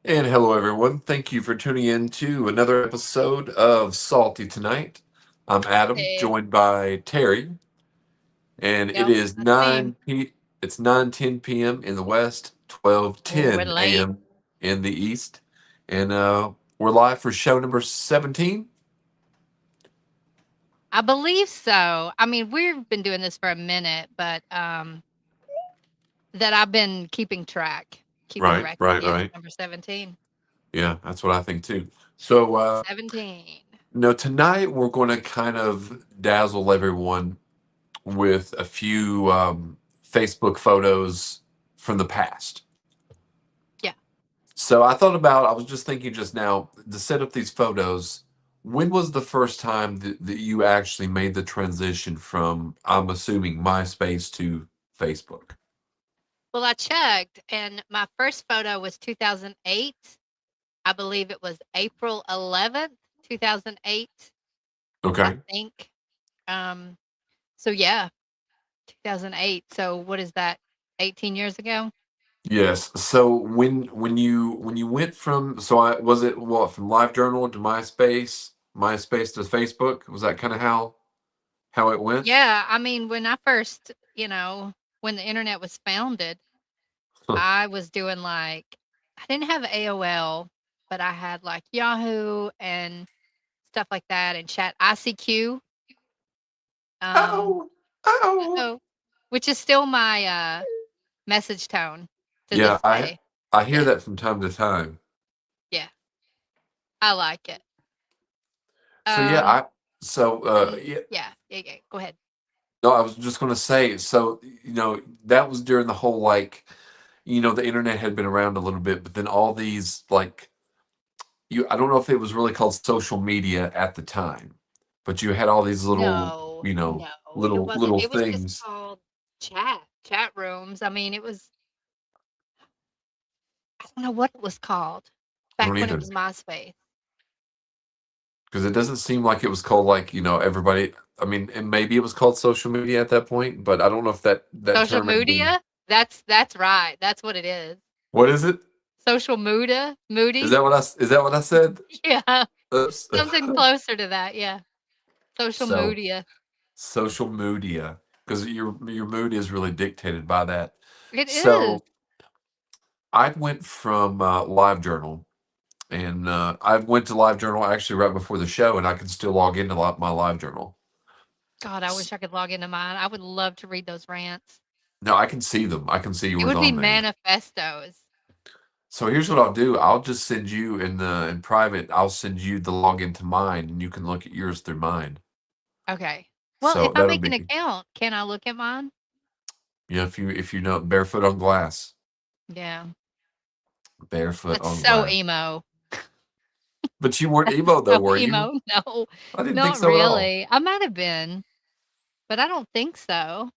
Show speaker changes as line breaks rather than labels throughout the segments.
And hello, everyone. Thank you for tuning in to another episode of Salty Tonight. I'm Adam,
Hey,
joined by Terry, and it
yep,
is
that's me.
9:10 p.m. in the West,
Oh, we're
12:10
late.
a.m. in the East, and we're live for show number 17.
I believe so. I mean, we've been doing this for a minute, but that I've been keeping
Right,
record.
right,
Yeah,
right.
number 17.
Yeah, that's what I think too. So,
17.
tonight we're going to kind of dazzle everyone with a few Facebook photos from the past.
Yeah.
So I was just thinking just now to set up these photos. When was the first time that you actually made the transition from, I'm assuming, MySpace to Facebook?
Well, I checked, and my first photo was 2008. I believe it was April 11th, 2008, I
Okay.
think. Um, so yeah, 2008. So what is that? 18 years ago?
Yes. So when you went from was it what, from LiveJournal to MySpace, MySpace to Facebook? Was that kind of how it went?
Yeah, I mean, when I first, when the internet was founded, I was doing like I didn't have AOL, but I had like Yahoo and stuff like that and chat ICQ, um,
Oh, oh.
oh, which is still my message tone to
Yeah,
this
I
day.
I hear
Yeah,
that from time to time.
yeah, I like it.
So yeah,
Um,
yeah,
yeah, yeah, yeah. Go ahead.
no, I was just gonna say, so that was during the whole, like, the internet had been around a little bit, but then all these, like, I don't know if it was really called social media at the time, but you had all these little,
No,
you know,
no, it
little
wasn't.
little
It was just
things.
called chat rooms. I mean, it was. I don't know what it was called
I
back
don't
when it
either,
was MySpace.
because it doesn't seem like it was called, like, everybody. I mean, and maybe it was called social media at that point, but I don't know if that
Social
term had been.
media? That's right. That's what it is.
What is it?
Social Muda?
Is
Moody?
that what I said?
Yeah.
Oops.
Something closer to that, yeah. Social
So
media.
social media, because your mood is really dictated by that.
It is.
So I went from LiveJournal, and I went to LiveJournal actually right before the show, and I can still log into my LiveJournal.
God, I wish I could log into mine. I would love to read those rants.
No, I can see them. I can see
It
yours
would be
on there.
manifestos.
So here's what I'll do. I'll just send you in private. I'll send you the login to mine, and you can look at yours through mine.
Okay. Well, if
So
I
that'll
make an
be,
account, can I look at mine?
if you know, barefoot on glass,
Yeah.
barefoot
That's
on
so
glass.
emo.
But you weren't emo though,
So
were you?
emo. No,
I didn't think
not
so at all.
really. I might have been, but I don't think so.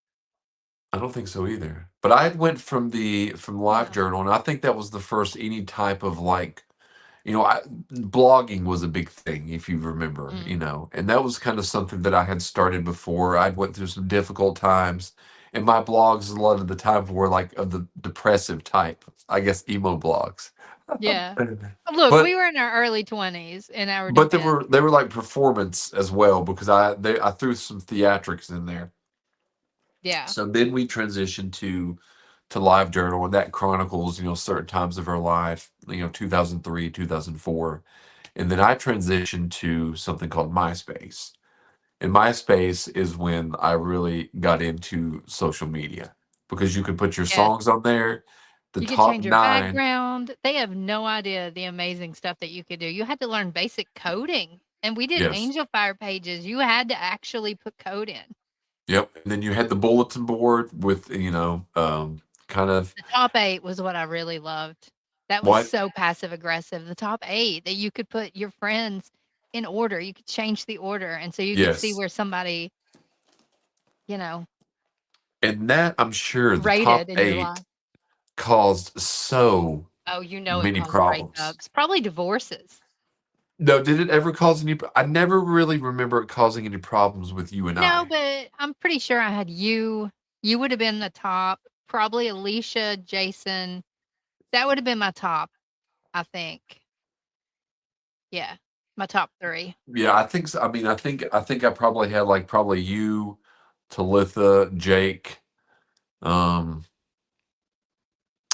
I don't think so either. But I went from
Yeah.
LiveJournal, and I think that was the first any type of, like, blogging was a big thing, if you remember,
Mm.
and that was kind of something that I had started before. I went through some difficult times, and my blogs a lot of the time were like of the depressive type, I guess, emo blogs.
Yeah. Look,
but
we were in our early 20s in our
but
defense.
they were like performance as well, because I threw some theatrics in there.
Yeah.
So then we transitioned to LiveJournal, and that chronicles, certain times of our life, 2003, 2004. And then I transitioned to something called MySpace. And MySpace is when I really got into social media, because you could put your
Yes.
songs on there, the
You could
top
change your
nine.
background. They have no idea the amazing stuff that you could do. You had to learn basic coding. And we did
Yes.
Angel Fire pages. You had to actually put code in.
Yep. And then you had the bulletin board with, kind of
The top 8 was what I really loved. That was
what?
so passive aggressive. The top 8 that you could put your friends in order. You could change the order, and so you could see
Yes.
where somebody, you know,
And that, I'm sure, the top
rated in your
eight
life.
caused so
Oh, you know it
many
caused
problems.
breakups, probably divorces.
No, did it ever cause any? I never really remember it causing any problems with you and
No,
I.
but I'm pretty sure I had you. You would have been the top, probably Alicia, Jason. That would have been my top. I think. Yeah, my top 3.
Yeah, I think so. I mean, I probably had like probably you, Talitha, Jake. Um,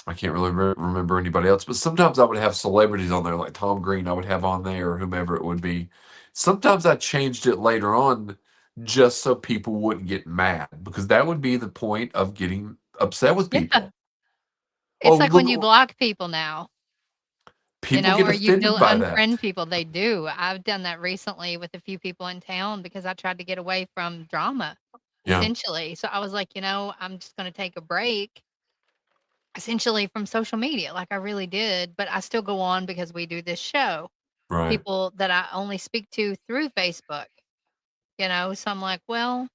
I can't really remember anybody else, but sometimes I would have celebrities on there, like Tom Green. I would have on there, or whomever it would be. Sometimes I changed it later on, just so people wouldn't get mad, because that would be the point of getting upset with
Yeah.
people.
It's
Oh,
like when you
look,
block people now,
people get
or you
offended by that.
unfriend people. They do. I've done that recently with a few people in town because I tried to get away from drama,
Yeah,
essentially. So I was like, I'm just gonna take a break, essentially, from social media, like I really did, but I still go on because we do this show.
right.
People that I only speak to through Facebook, So I'm like, well,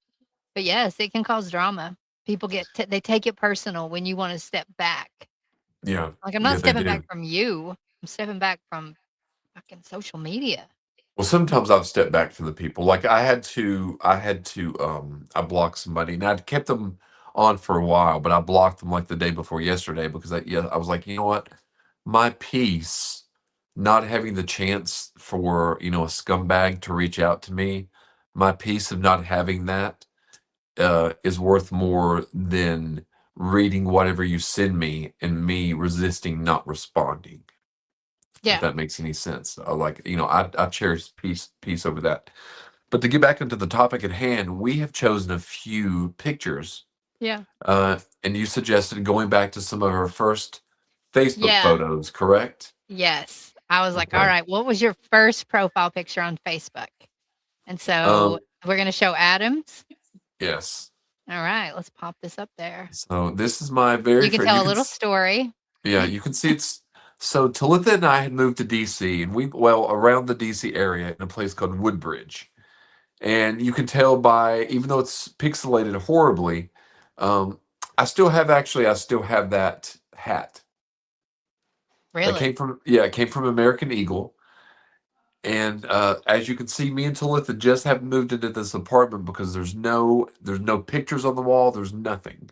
but yes, it can cause drama. People they take it personal when you wanna step back.
Yeah,
Like, I'm
yeah,
not
they
stepping back
do.
from you. I'm stepping back from fucking social media.
Well, sometimes I've stepped back from the people. Like I blocked somebody, and I'd kept them on for a while, but I blocked them like the day before yesterday because I was like, you know what? My peace, not having the chance for, a scumbag to reach out to me, my peace of not having that is worth more than reading whatever you send me and me resisting not responding, if
Yeah,
that makes any sense. I cherish peace over that. But to get back into the topic at hand, we have chosen a few pictures,
yeah,
and you suggested going back to some of our first Facebook
yeah,
photos, correct?
yes. I was like, "All
Okay.
right, what was your first profile picture on Facebook?" And so,
Um,
we're gonna show Adam's?
yes.
All right, let's pop this up there.
So this is my very
You can
first. You
tell a
can,
little story.
yeah, you can see it's. So Talitha and I had moved to DC, and around the DC area in a place called Woodbridge. And you can tell by, even though it's pixelated horribly, um, I still have that hat. That
Really?
came from, yeah, it came from American Eagle. And as you can see, me and Talitha just have moved into this apartment because there's no pictures on the wall, there's nothing.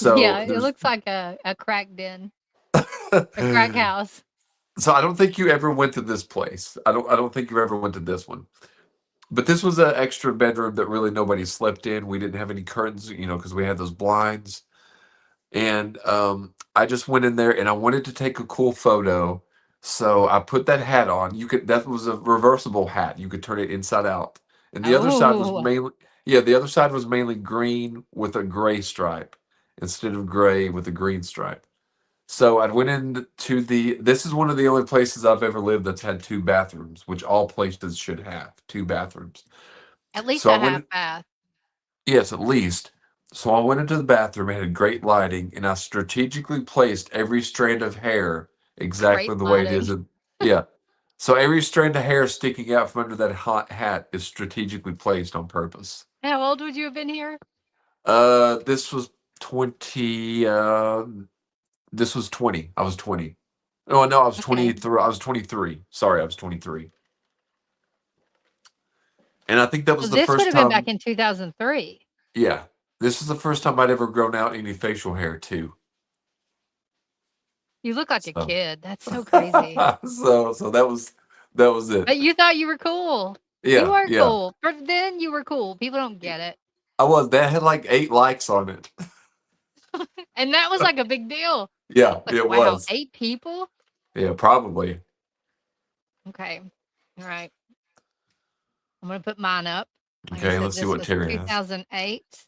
Yeah,
So
it
there's
looks like a crack den, a crack house.
so I don't think you ever went to this place. I don't think you ever went to this one. But this was an extra bedroom that really nobody slept in. We didn't have any curtains, because we had those blinds. And I just went in there and I wanted to take a cool photo. So I put that hat on. That was a reversible hat. You could turn it inside out. And
Oh,
the other side was mainly green with a gray stripe instead of gray with a green stripe. So I went into this is one of the only places I've ever lived that's had two bathrooms, which all places should have two bathrooms.
at least
So I
a half
went,
bath.
yes, at least. So I went into the bathroom, it had great lighting, and I strategically placed every strand of hair exactly
Great
the way it is.
lighting.
Yeah. So every strand of hair sticking out from under that hot hat is strategically placed on purpose.
How old would you have been here?
This was 20. This was 20. I was 20. Oh no, I was
Okay.
23. I was 23. Sorry, I was 23. And I think that
So
was the
this would
first
have been back
time.
in 2003.
Yeah, this was the first time I'd ever grown out any facial hair too.
You look like a
So,
kid. That's so crazy.
so that was it.
But you thought you were cool. You
Yeah,
are
yeah.
cool. For then you were cool. People don't get it.
I was. That had like 8 likes on it.
And that was like a big deal.
Yeah,
Like,
it
wow,
was.
8 people?
Yeah, probably.
Okay. All right. I'm gonna put mine up. Like I
Okay,
said,
let's see
this
what
was
Terry has.
2008.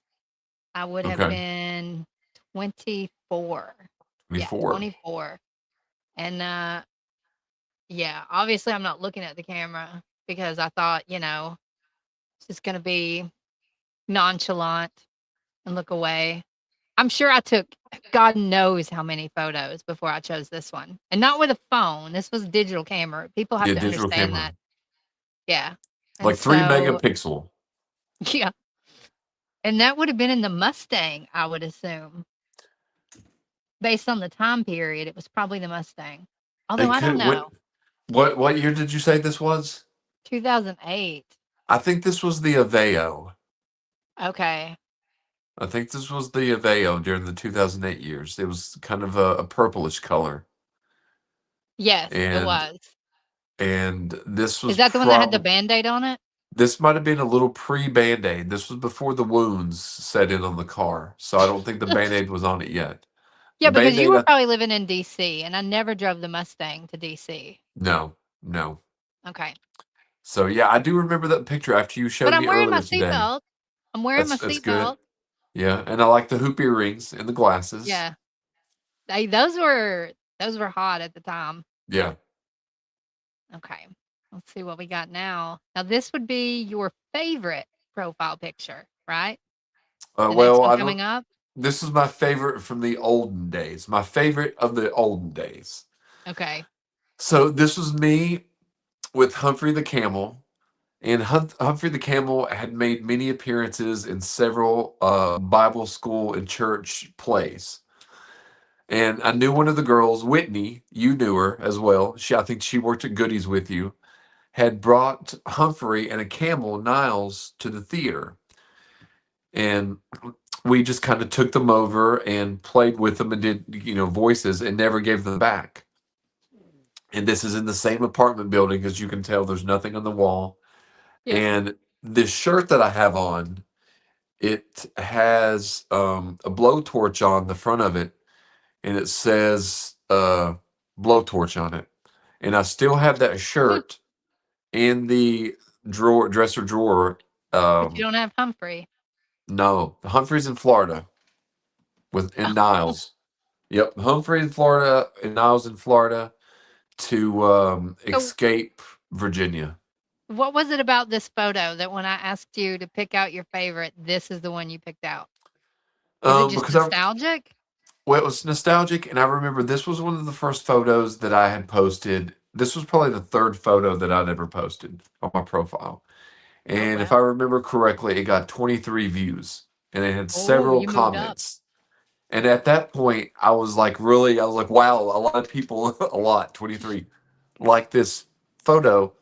I would have
Okay,
been 24. Yeah,
24.
24. And yeah, obviously I'm not looking at the camera because I thought, it's just gonna be nonchalant and look away. I'm sure I took God knows how many photos before I chose this one. And not with a phone. This was a digital camera. People have
Yeah,
to
digital
understand
camera.
that. Yeah. And
Like three
so,
megapixel.
yeah. And that would have been in the Mustang, I would assume. Based on the time period, it was probably the Mustang. Although
It
I don't
could
know.
what year did you say this was?
2008.
I think this was the Aveo.
Okay.
I think this was the Aveo during the 2008 years. It was kind of a purplish color.
Yes, it
and
was.
this
Is
was
that the one that had the
probably
Band-Aid on it?
this might have been a little pre-Band-Aid. This was before the wounds set in on the car, so I don't think the Band-Aid was on it yet. The
Yeah, because you
Band-Aid,
were probably living in DC, and I never drove the Mustang to DC.
no, no.
Okay.
So yeah, I do remember that picture after you
But
showed
I'm
me
wearing my
earlier today.
seatbelt. I'm wearing my
That's good.
seatbelt.
Yeah, and I like the hoop earrings and the glasses.
Yeah. Those were hot at the time.
Yeah.
Okay. Let's see what we got now. Now this would be your favorite profile picture, right? The next
Well,
one
I don't.
coming up?
This is my favorite from the olden days. My favorite of the olden days.
Okay.
So this was me with Humphrey the Camel, and Humphrey the Camel had made many appearances in several Bible school and church plays. And I knew one of the girls, Whitney. You knew her as well. I think she worked at Goodies with you. Had brought Humphrey and a camel, Niles, to the theater, and we just kind of took them over and played with them and did voices and never gave them back. And this is in the same apartment building. As you can tell, there's nothing on the wall.
Yeah.
And this shirt that I have on, it has a blowtorch on the front of it, and it says blowtorch on it. And I still have that shirt in the dresser drawer.
But you don't have Humphrey.
No, Humphrey's in Florida in
Oh.
Niles. Yep, Humphrey in Florida and Niles in Florida to
So
escape Virginia.
what was it about this photo that when I asked you to pick out your favorite, this is the one you picked out? Is it just
Because I
nostalgic?
Well, it was nostalgic, and I remember this was one of the first photos that I had posted. This was probably the third photo that I'd ever posted on my profile.
Oh,
And if I
wow.
remember correctly, it got 23 views and it had
Oh,
several
you moved up.
comments. And at that point, I was like, wow, a lot of people, a lot, 23, like this photo.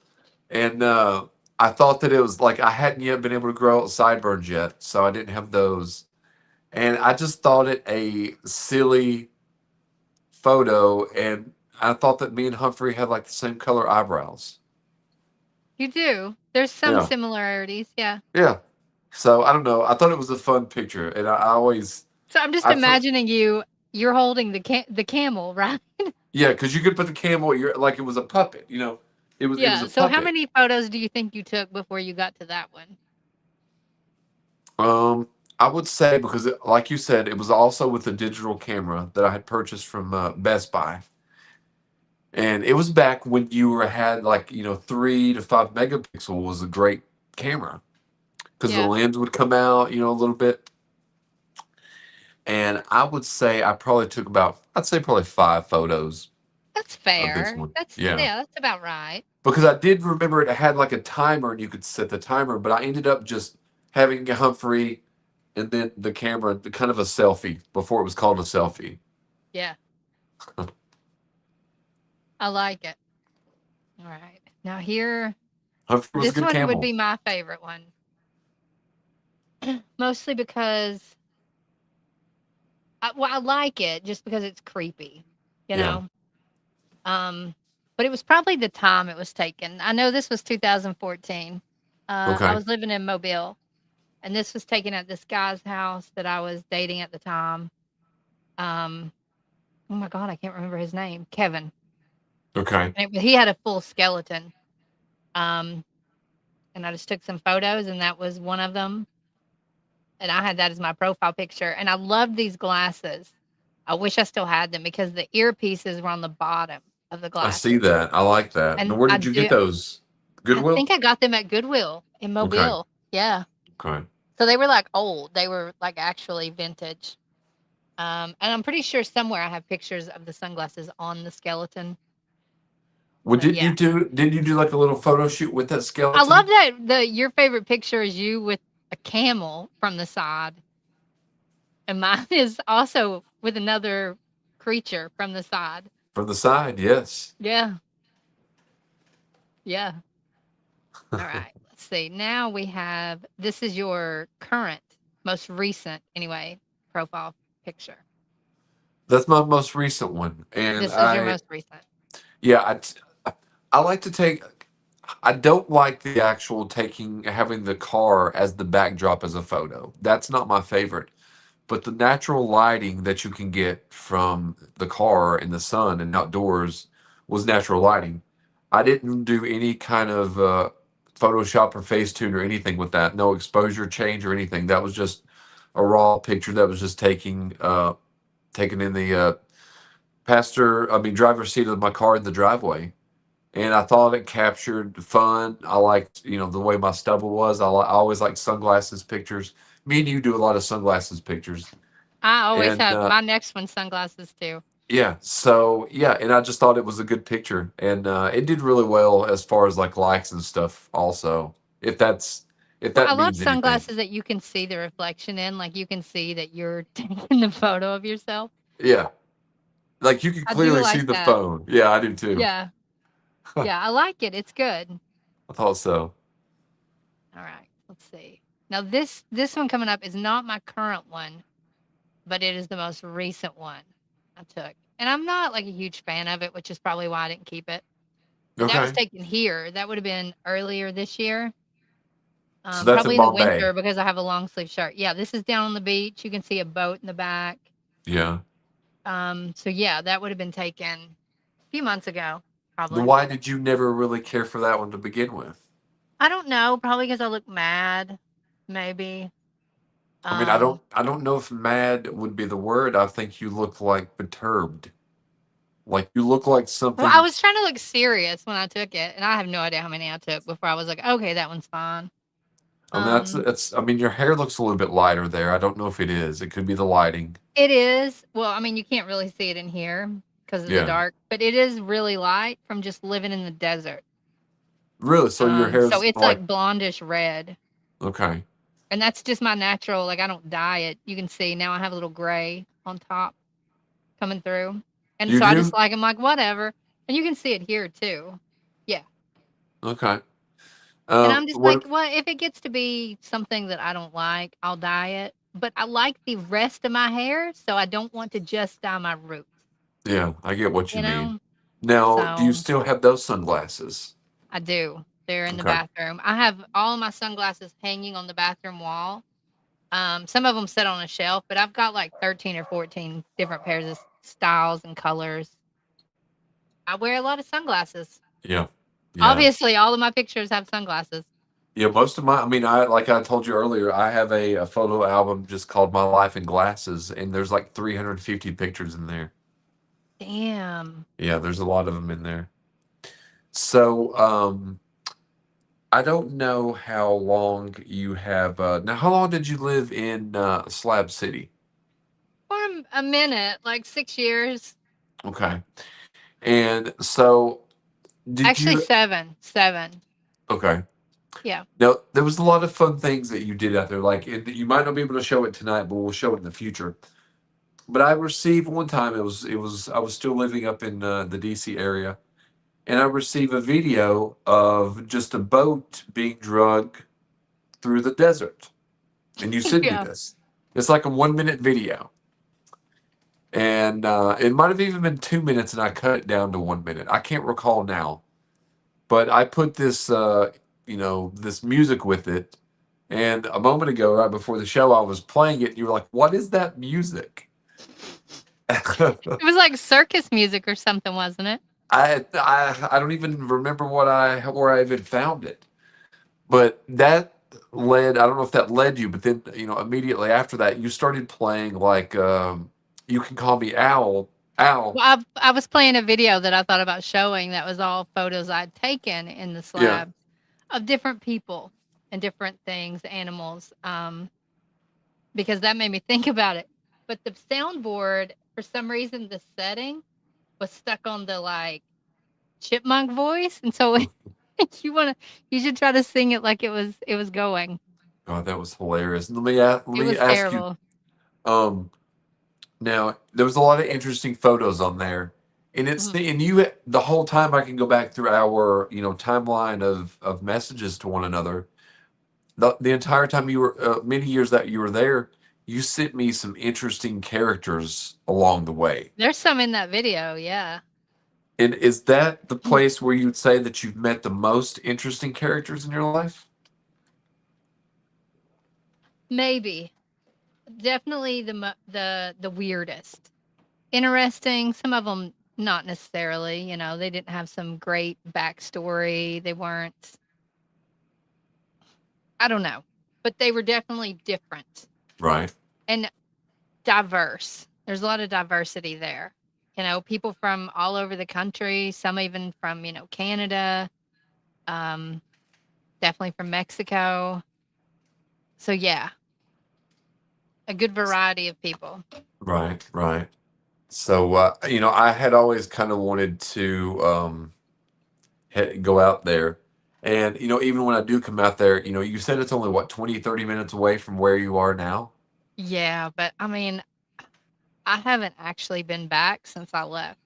And I thought that it was like I hadn't yet been able to grow out sideburns yet, so I didn't have those. And I just thought it a silly photo, and I thought that me and Humphrey had like the same color eyebrows.
You do. There's some
Yeah,
similarities, yeah.
yeah. So I don't know. I thought it was a fun picture, and I always,
So I'm just
I for
imagining you're holding the camel, right?
yeah, because you could put the camel. You're like it was a puppet. It was a
Yeah. So how
puppet.
many photos do you think you took before you got to that one?
Um, I would say because, like you said, it was also with a digital camera that I had purchased from Best Buy, and it was back when had like 3 to 5 megapixel was a great camera because the
Yeah.
lens would come out a little bit. And I would say I'd say probably 5 photos
That's
of this
fair.
one.
That's
Yeah.
yeah, that's about right.
Because I did remember it had like a timer and you could set the timer, but I ended up just having Humphrey and then the camera, kind of a selfie before it was called a selfie.
Yeah. I like it. All right. Now here,
Humphrey was a
this
good
one would
camel.
be my favorite one. Mostly because I like it just because it's creepy, you
Yeah.
know? Um, but it was probably the time it was taken. I know this was 2014. I
Okay.
was living in Mobile, and this was taken at this guy's house that I was dating at the time. Um, oh my God, I can't remember his name. Kevin.
Okay.
He had a full skeleton. Um, and I just took some photos, and that was one of them. And I had that as my profile picture. And I loved these glasses. I wish I still had them because the earpieces were on the bottom of the
I see
glasses.
that. I like that. Now,
And
where did you get those?
I
Goodwill?
think I got them at Goodwill in
Okay.
Mobile. Yeah.
Okay.
So they were like old. They were like actually vintage. And I'm pretty sure somewhere I have pictures of the sunglasses on the skeleton.
Well,
But yeah.
did you do like a little photo shoot with that
I love
skeleton?
that your favorite picture is you with a camel from the side. And mine is also with another creature from the side.
From the side, yes.
Yeah. Yeah. All right. Let's see. Now we have this is your current, most recent, anyway, profile picture.
That's my most recent one. And
This is your most recent.
Yeah, I like to take. I don't like the actual having the car as the backdrop as a photo. That's not my favorite. But the natural lighting that you can get from the car in the sun and outdoors was natural lighting. I didn't do any kind of Photoshop or Facetune or anything with that. No exposure change or anything. That was just a raw picture that was just taken in the driver's seat of my car in the driveway. And I thought it captured fun. I liked, the way my stubble was. I always liked sunglasses pictures. Me and you do a lot of sunglasses pictures.
I always
And
have my next one sunglasses too.
yeah, so yeah, and I just thought it was a good picture, and it did really well as far as like likes and stuff. Also, if that's if
Well, I
that
love
means anything,
sunglasses that you can see the reflection in, like you can see that you're taking the photo of yourself.
yeah, like you could
I do
clearly see
like
the
that.
phone. Yeah, I do too.
Yeah. Yeah, I like it. It's good.
I thought so.
All right. Let's see. Now this one coming up is not my current one, but it is the most recent one I took. And I'm not like a huge fan of it, which is probably why I didn't keep it. But that was
Okay,
taken here. That would have been earlier this year.
so that's in
Probably in the
Bombay.
winter because I have a long sleeve shirt. Yeah, this is down on the beach. You can see a boat in the back.
Yeah.
So yeah, that would have been taken a few months ago, probably.
Why did you never really care for that one to begin with?
I don't know, probably because I look mad, maybe.
I mean, I
Um,
don't, I don't know if mad would be the word. I think you look like perturbed. Like you look like
well, I
something.
was trying to look serious when I took it, and I have no idea how many I took before I was like, okay, that one's fine.
I mean, that's
Um,
it's. I mean, your hair looks a little bit lighter there. I don't know if it is. It could be the lighting.
it is. Well, I mean, you can't really see it in here because of the
Yeah.
dark, but it is really light from just living in the desert.
Really? So your
So
hair's
it's
like
like blondish red.
okay.
And that's just my natural, like I don't dye it. You can see now I have a little gray on top coming through. And
You
so I just
do?
like I'm like, whatever. And you can see it here too. Yeah.
Okay.
And I'm just like,
What?
well, if it gets to be something that I don't like, I'll dye it. But I like the rest of my hair, so I don't want to just dye my roots,
Yeah, I get what you
you
mean.
know?
Now, do you
So
still have those sunglasses?
I do. They're in the
Okay.
bathroom. I have all of my sunglasses hanging on the bathroom wall. Some of them sit on a shelf, but I've got like 13 or 14 different pairs of styles and colors. I wear a lot of sunglasses.
Yeah. Yeah.
Obviously, all of my pictures have sunglasses.
Yeah, most of my, I mean, I like I told you earlier, I have a photo album just called My Life in Glasses, and there's like 350 pictures in there.
Damn.
Yeah, there's a lot of them in there. So, I don't know how long you have. Now, how long did you live in Slab City?
For a minute, like 6 years.
Okay. And so, did
Actually,
you?
seven. Seven.
Okay.
Yeah.
Now, there was a lot of fun things that you did out there. Like, you might not be able to show it tonight, but we'll show it in the future. But I received one time. I was still living up in the DC area, and I received a video of just a boat being dragged through the desert. And you sent me
Yeah.
this. It's like a 1 minute video. And it might have even been 2 minutes, and I cut it down to 1 minute. I can't recall now, but I put this music with it. And a moment ago, right before the show, I was playing it, and you were like, "What is that music?"
It was like circus music or something, wasn't it?
I don't even remember where I even found it, but that led. I don't know if that led you, but then immediately after that, you started playing like "You Can Call Me Owl." Owl,
Well, I was playing a video that I thought about showing that was all photos I'd taken in the
yeah.
slab of different people and different things, animals, because that made me think about it. But the soundboard, for some reason, the setting was stuck on the like chipmunk voice, and so you should try to sing it like it was going.
God, that was hilarious. Let
It
me
was
ask you.
terrible.
Um, Now there was a lot of interesting photos on there, and
Mhm.
the whole time I can go back through our timeline of messages to one another. The entire time you were many years that you were there, you sent me some interesting characters along the way,
There's some in that video, yeah.
And is that the place where you'd say that you've met the most interesting characters in your life?
Maybe. Definitely the weirdest. Interesting, some of them not necessarily, they didn't have some great backstory. They weren't, I don't know, but they were definitely different
Right.
and diverse. There's a lot of diversity there. People from all over the country, some even from, Canada, um, definitely from Mexico. So yeah, a good variety of people.
Right. Right. So, I had always kind of wanted to go out there. And, even when I do come out there, you said it's only what, 20, 30 minutes away from where you are now?
Yeah, but I mean, I haven't actually been back since I left.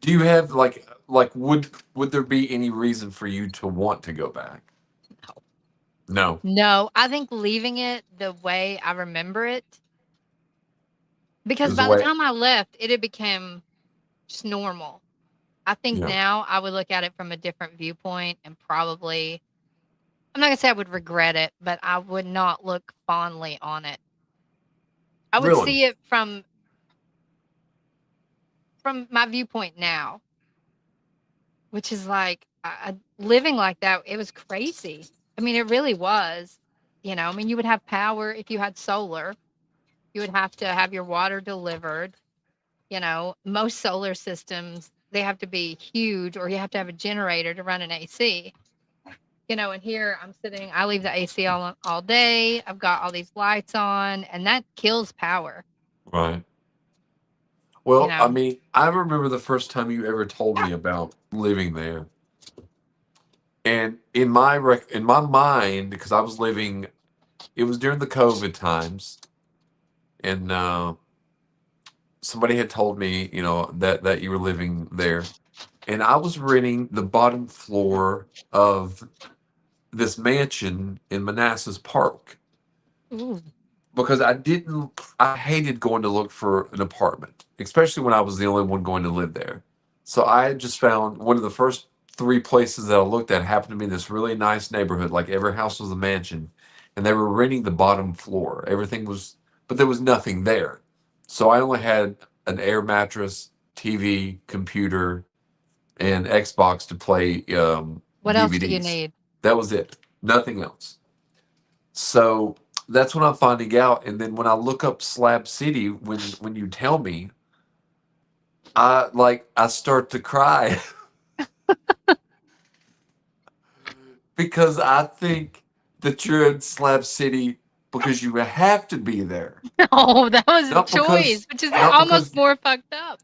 Do you have like would there be any reason for you to want to go back?
No.
No.
No, I think leaving it the way I remember it, because
Is the
by the
way
time I left, it had become just normal. I think
yeah.
now I would look at it from a different viewpoint and probably, I'm not gonna say I would regret it, but I would not look fondly on it. I would
Really?
see it from my viewpoint now, which is like living like that. It was crazy. I mean, it really was. I mean, you would have power if you had solar. You would have to have your water delivered. Most solar systems, they have to be huge or you have to have a generator to run an AC. And here I'm sitting, I leave the AC all day. I've got all these lights on and that kills power,
Right.
you
Well, I
know.
mean, I remember the first time you ever told me about living there. And in my mind, because I was living, it was during the COVID times, and somebody had told me, that you were living there, and I was renting the bottom floor of this mansion in Manassas Park
Ooh.
because I hated going to look for an apartment, especially when I was the only one going to live there. So I just found one of the first three places that I looked at happened to be in this really nice neighborhood, like every house was a mansion, and they were renting the bottom floor. Everything was, but there was nothing there. So I only had an air mattress, TV, computer, and Xbox to play
What else do you
DVDs.
need?
That was it. Nothing else. So that's when I'm finding out. And then when I look up Slab City, when you tell me, I start to cry because I think that you're in Slab City because you have to be there.
No, that was a
Not
choice,
because
which is
not
almost
because
more fucked up.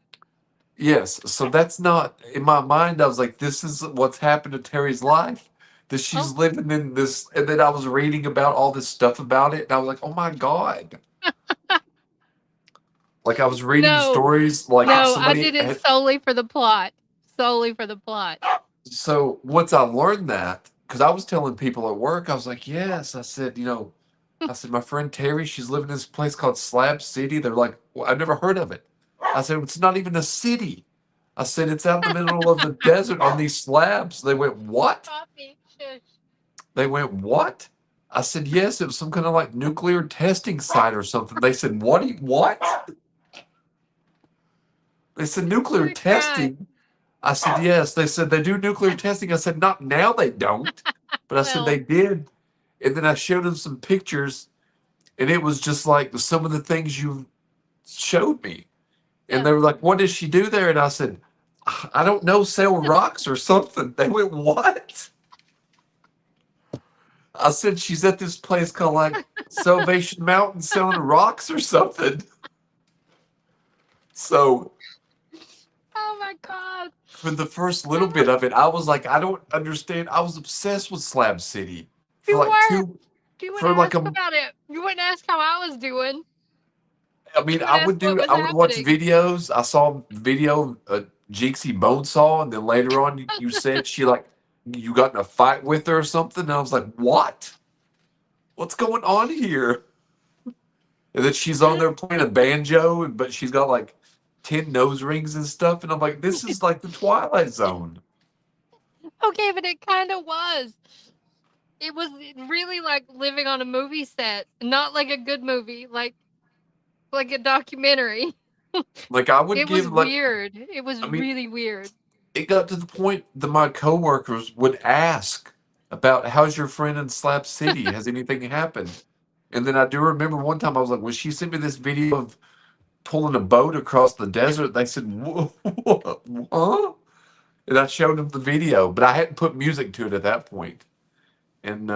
yes. So that's not in my mind. I was like, this is what's happened to Terry's life. That
Oh,
she's living in this, and then I was reading about all this stuff about it, and I was like, oh my God. Like I was reading
no.
stories like
No, I
somebody
did it
had.
solely for the plot. Solely for the plot.
So once I learned that, because I was telling people at work, I was like, yes. I said, I said, my friend Terry, she's living in this place called Slab City. They're like, well, I've never heard of it. I said, it's not even a city. I said, it's out in the middle of the desert on these slabs. They went, what?
Coffee. Shush.
They went, what? I said, yes, it was some kind of like nuclear testing site or something. They said, what? They said,
I'm
nuclear
gonna cry.
testing? I said, yes. They said, they do nuclear testing. I said, not now, they don't. But I said,
Well,
they did. And then I showed them some pictures, and it was just like some of the things you showed me. And
yeah.
they were like, what does she do there? And I said, I don't know, sell rocks or something. They went, what? I said, she's at this place called like Salvation Mountain selling rocks or something. So
Oh my god.
for the first little bit of it, I was like, I don't understand. I was obsessed with Slab City for
You
like
were.
two,
You wouldn't
for like
ask
a.
about it. You wouldn't ask how I was doing.
I
You
mean,
would ask what was
I would watch
happening.
videos. I saw video Jinxie Bonesaw, and then later on, you said you got in a fight with her or something. And I was like, what? What's going on here? And then she's on there playing a banjo, but she's got like 10 nose rings and stuff, and I'm like, this is like the Twilight Zone.
Okay, but it kind of was. It was really like living on a movie set, not like a good movie, like a documentary.
Like I would
It was
give like,
weird. It was
I mean,
really weird.
it got to the point that my coworkers would ask about how's your friend in Slap City? Has anything happened? And then I do remember one time I was like, when she sent me this video of pulling a boat across the desert, they said, what? Huh? And I showed them the video, but I hadn't put music to it at that point. And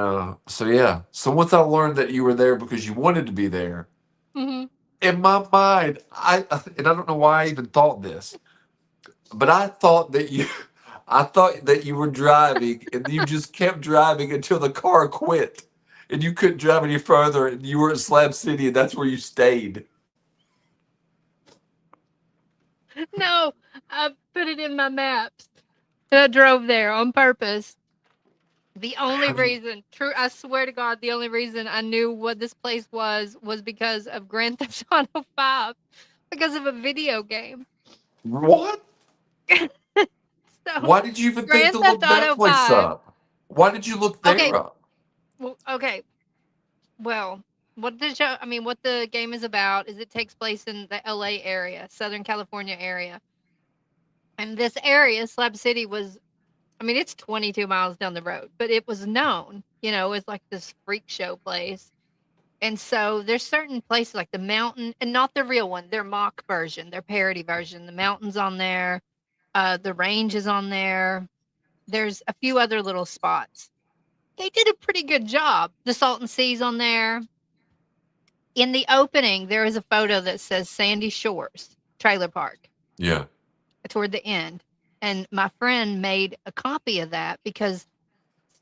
so yeah. So once I learned that you were there because you wanted to be there,
Hmm.
in my mind, and I don't know why I even thought this, but I thought that you I thought that you were driving and you just kept driving until the car quit. And you couldn't drive any further and you were at Slab City and that's where you stayed.
No, I put it in my maps. And I drove there on purpose. The only
How do you
reason, true, I swear to God, the only reason I knew what this place was because of Grand Theft Auto 5, because of a video game.
what?
So,
Why did you even think
Grand
to
Theft
look that
Auto
place
5.
up? Why did you look
Okay,
there up?
okay. Well, what the show, I mean, what the game is about is it takes place in the LA area, Southern California area. And this area, Slab City, was, I mean, it's 22 miles down the road, but it was known, as like this freak show place. And so there's certain places like the mountain, and not the real one, their mock version, their parody version. The mountain's on there, the range is on there. There's a few other little spots. They did a pretty good job. The Salton Sea's on there. In the opening, there is a photo that says Sandy Shores Trailer Park
Yeah.
toward the end. And my friend made a copy of that because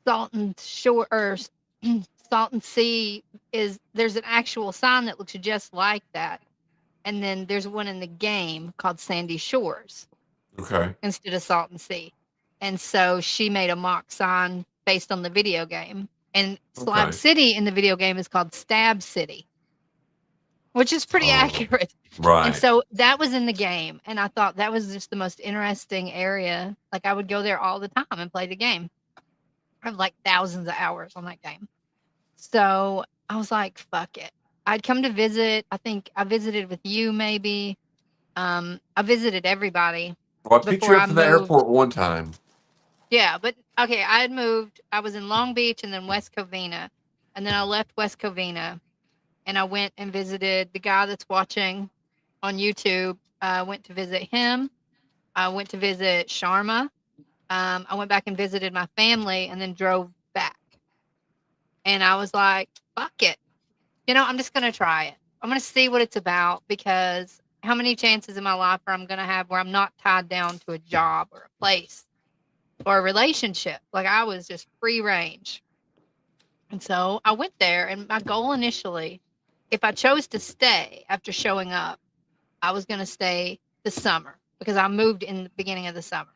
Salton Shore or Salton Sea there's an actual sign that looks just like that. And then there's one in the game called Sandy Shores
Okay.
instead of Salton Sea. And so she made a mock sign based on the video game. And Slab
Okay.
City in the video game is called Stab City, which is pretty
Oh,
accurate. And
right.
so that was in the game. And I thought that was just the most interesting area. Like I would go there all the time and play the game. I have like thousands of hours on that game. So I was like, fuck it. I'd come to visit. I think I visited with you maybe. I visited everybody
Well, I picked
before
you
I
up from the
moved.
airport one time.
Yeah, but okay, I had moved. I was in Long Beach and then West Covina. And then I left West Covina and I went and visited the guy that's watching on YouTube. I went to visit him. I went to visit Sharma. I went back and visited my family and then drove back. And I was like, fuck it. I'm just going to try it. I'm going to see what it's about because how many chances in my life are I'm going to have where I'm not tied down to a job or a place or a relationship? Like I was just free range. And so I went there, and my goal initially, if I chose to stay after showing up, I was going to stay the summer because I moved in the beginning of the summer.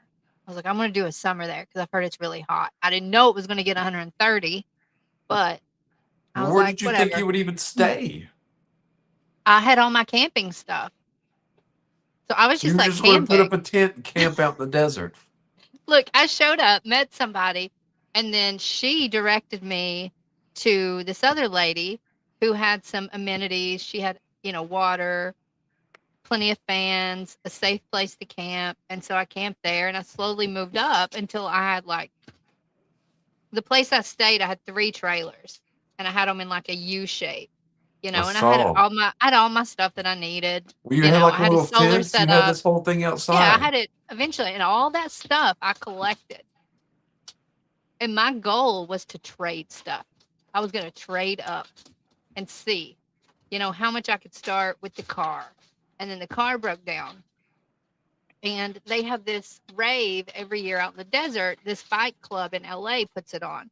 I was like, I'm going to do a summer there because I've heard it's really hot. I didn't know it was going to get 130, but I was
Where
like,
did you think
whatever.
you would even stay?
I had all my camping stuff. So I was
So you
just
were
like
just going to put up
camping.
a tent and camp out in the desert.
Look, I showed up, met somebody, and then she directed me to this other lady who had some amenities. She had, water, plenty of fans, a safe place to camp. And so I camped there and I slowly moved up until I had like the place I stayed, I had 3 trailers and I had them in like a U shape,
I
and I had
saw.
all my stuff that I needed.
Well, you had
I
like a
had a
little
solar
fence. You
set
had
up.
this whole thing
Yeah, I
outside.
had it eventually and all that stuff I collected. And my goal was to trade stuff. I was going to trade up and see, how much I could start with the car. And then the car broke down. And they have this rave every year out in the desert. This bike club in LA puts it on.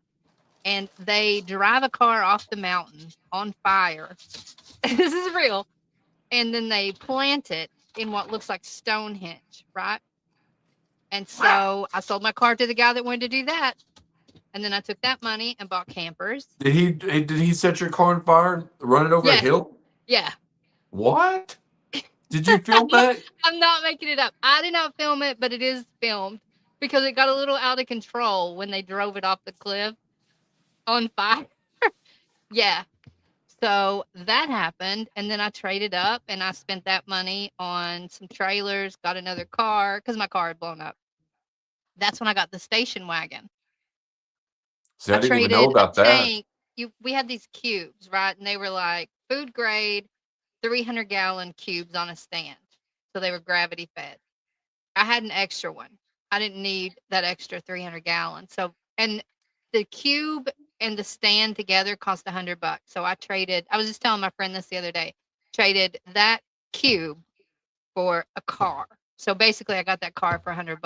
And they drive a car off the mountain on fire. This is real. And then they plant it in what looks like Stonehenge, right? And so I sold my car to the guy that wanted to do that. And then I took that money and bought campers.
Did he set your car on fire and run it over a
Yes.
hill?
Yeah.
What? Did you film that?
I'm not making it up. I did not film it, but it is filmed because it got a little out of control when they drove it off the cliff on fire. Yeah. So that happened. And then I traded up and I spent that money on some trailers, got another car because my car had blown up. That's when I got the station wagon.
See,
I
I didn't even know
traded a
about that.
tank. We had these cubes, right? And they were like food grade, 300-gallon cubes on a stand. So they were gravity fed. I had an extra one. I didn't need that extra 300 gallons. So, and the cube and the stand together cost $100. So I was just telling my friend this the other day, traded that cube for a car. So basically I got that car for $100.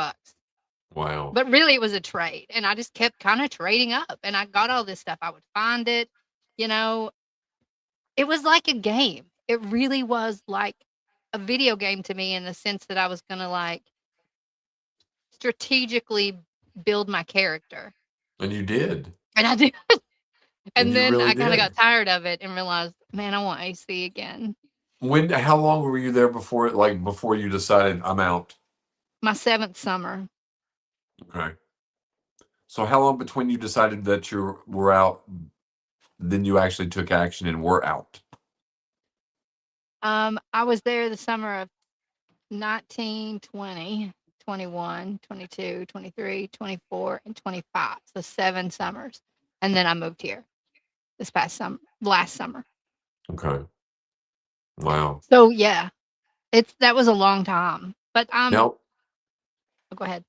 Wow.
But really it was a trade. And I just kept kind of trading up and I got all this stuff. I would find it, you know, it was like a game. It really was like a video game to me in the sense that I was going to like strategically build my character.
And you did.
And I did.
And
And
you
then
really
I kind of got
did.
tired of it and realized, man, I want AC again.
How long were you there before you decided I'm out?
My 7th summer.
Okay. So how long between you decided that you were out, then you actually took action and were out?
I was there the summer of 19, 20, 21, 22, 23, 24, and 25. So 7 summers. And then I moved here last summer.
Okay. Wow.
So yeah, that was a long time. But
Now,
go ahead.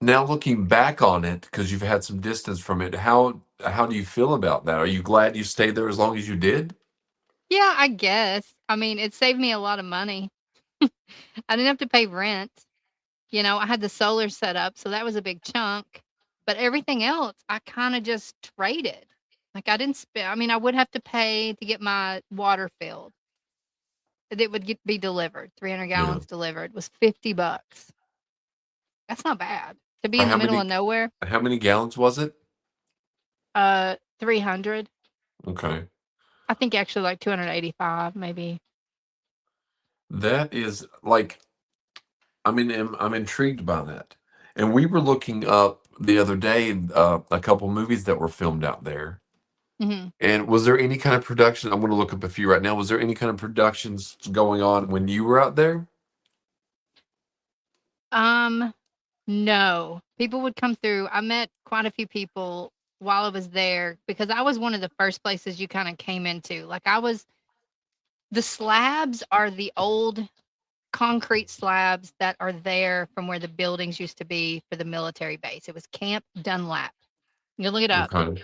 now looking back on it, because you've had some distance from it, how do you feel about that? Are you glad you stayed there as long as you did?
Yeah, I guess. I mean, it saved me a lot of money. I didn't have to pay rent. You know, I had the solar set up, so that was a big chunk. But everything else, I kind of just traded. Like I didn't spend. I mean, I would have to pay to get my water filled. It would be delivered. 300
Yeah.
gallons delivered was $50. That's not bad to be
Or
in the middle of nowhere.
how many gallons was it?
300.
Okay.
I think actually like 285 maybe.
That is like, I mean, I'm intrigued by that. And we were looking up the other day a couple movies that were filmed out there.
Hmm.
And was there any kind of production? I'm going to look up a few right now. Was there any kind of productions going on when you were out there?
No. People would come through. I met quite a few people while I was there because I was one of the first places you kind of came into. The slabs are the old concrete slabs that are there from where the buildings used to be for the military base. It was Camp Dunlap. You can look it up.
Okay.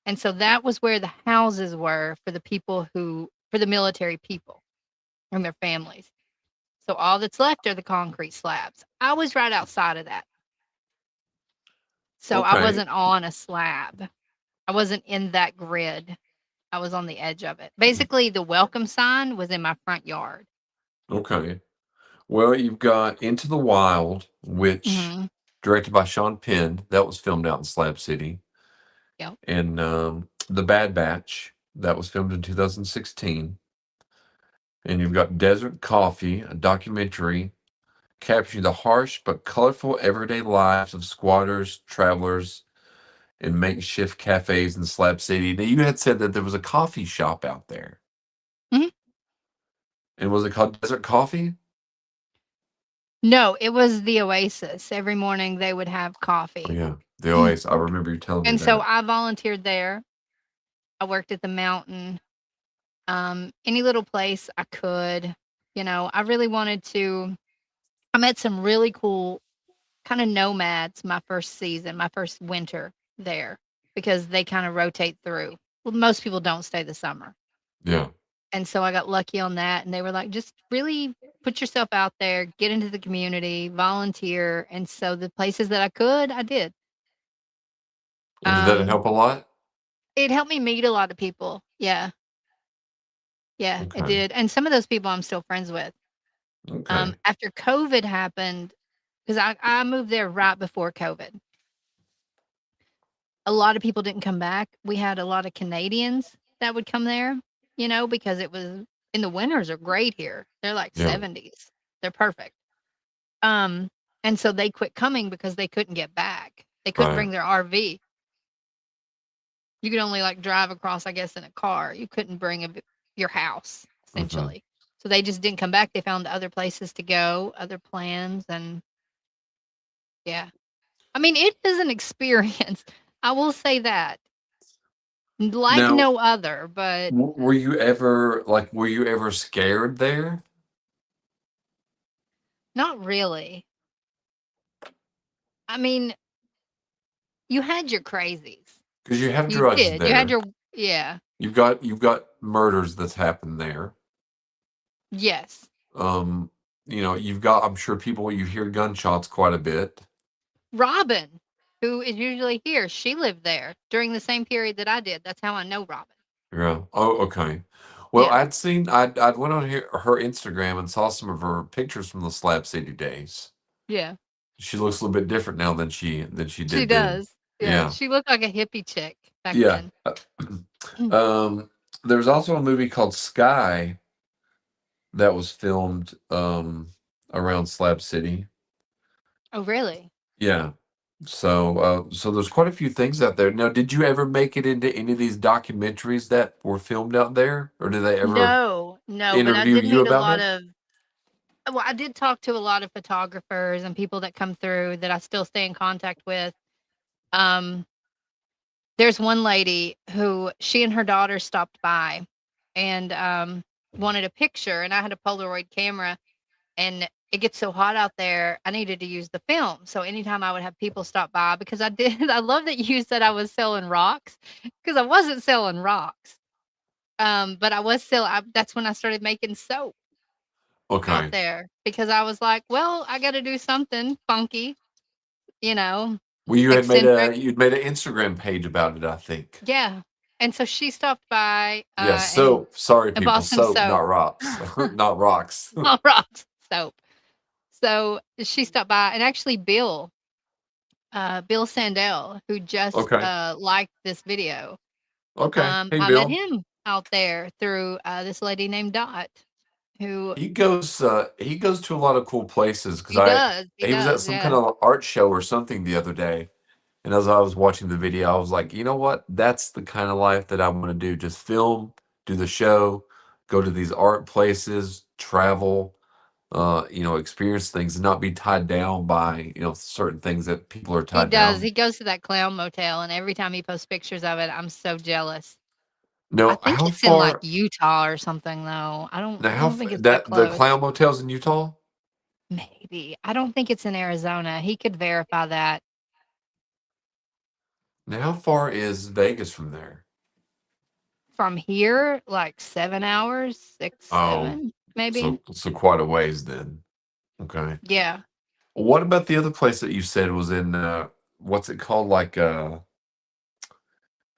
And so that was where the houses were for for the military people and their families. So all that's left are the concrete slabs. I was right outside of that. So I
Okay.
wasn't on a slab. I wasn't in that grid. I was on the edge of it. Basically, the welcome sign was in my front yard.
Okay. Well, you've got Into the Wild, which
Mhm.
directed by Sean Penn, that was filmed out in Slab City,
Yep.
and The Bad Batch, that was filmed in 2016, and you've got Desert Coffee, a documentary capturing the harsh but colorful everyday lives of squatters, travelers, and makeshift cafes in Slab City. Now, you had said that there was a coffee shop out there,
Mhm.
and was it called Desert Coffee?
No, it was the Oasis. Every morning they would have
Oh,
coffee.
yeah, the Oasis. I remember you telling me
And so
that.
I volunteered there. I worked at the mountain. Any little place I could. I really wanted to. I met some really cool kind of nomads my first season, my first winter there, because they kind of rotate through. Well, most people don't stay the summer.
Yeah.
And so I got lucky on that. And they were like, just really put yourself out there, get into the community, volunteer. And so the places that I could, I did.
And did that
Um,
help a lot?
it helped me meet a lot of people. Yeah. Yeah, it
Okay.
did. And some of those people I'm still friends with.
Okay.
After COVID happened, because I moved there right before COVID. A lot of people didn't come back. We had a lot of Canadians that would come there, because it was And the winters are great here. They're like
Yeah.
70s. They're perfect. Um, and so they quit coming because they couldn't get back. They couldn't
Right.
bring their RV. You could only like drive across, I guess, in a car. You couldn't bring your house
Hmm.
essentially. So they just didn't come back. They found other places to go, other plans, and yeah. I mean, it is an experience. I will say that, like
Now,
no other. But
were you ever scared there?
not really. I mean, you had your crazies.
Because you have
You
drugs
did. You had
there.
your yeah.
You've got murders that's happened there.
Yes.
Um, you've got, I'm sure people, you hear gunshots quite a bit.
Robin, who is usually here, she lived there during the same period that I did. That's how I know Robin.
Yeah. Oh, okay. Well,
Yeah.
I'd went on her Instagram and saw some of her pictures from the Slab City days.
Yeah.
She looks a little bit different now than she
She
did then.
does. Yeah.
Yeah.
She looked like a hippie chick back
Yeah.
then.
Um, there's also a movie called Sky that was filmed around Slab City.
Oh, really?
Yeah. So there's quite a few things out there. Now, did you ever make it into any of these documentaries that were filmed out there, or did they ever
No, no, but I
interview
did
you
meet a
about
lot
it?
of well, I did talk to a lot of photographers and people that come through that I still stay in contact with. Um, there's one lady who she and her daughter stopped by and wanted a picture, and I had a Polaroid camera, and it gets so hot out there, I needed to use the film. So anytime I would have people stop by, because I did, I love that you said I was selling rocks, because I wasn't selling rocks. But I was still, that's when I started making soap out
Okay.
there because I was like, well, I got to do something funky, you know,
Well,
eccentric.
you'd made an Instagram page about it, I think.
Yeah. And so she stopped by
Yes, soap. Sorry,
and
people.
bought some
Soap, not
soap,
rocks. Not rocks.
not rocks, soap. So she stopped by, and actually Bill Sandell, who just
Okay.
liked this video.
Okay. Hey,
I met
Bill.
him out there through this lady named Dot, who
He goes to a lot of cool places because
he
he was at
does,
some kind
yeah.
of art show or something the other day. And as I was watching the video, I was like, you know what? That's the kind of life that I want to do. Just film, do the show, go to these art places, travel, experience things and not be tied down by, certain things that people are
He
tied
does.
down.
He goes to that clown motel, and every time he posts pictures of it, I'm so jealous. I
No,
think
how
it's in like
far
Utah or something, though.
now
I
how
don't
f-
think it's that
that the
close.
clown motels in Utah?
Maybe. I don't think it's in Arizona. He could verify that.
Now how far is Vegas from there?
From here, like 7 hours, 6,
Oh,
7, maybe.
so quite a ways then. Okay.
Yeah.
What about the other place that you said was in what's it called? Like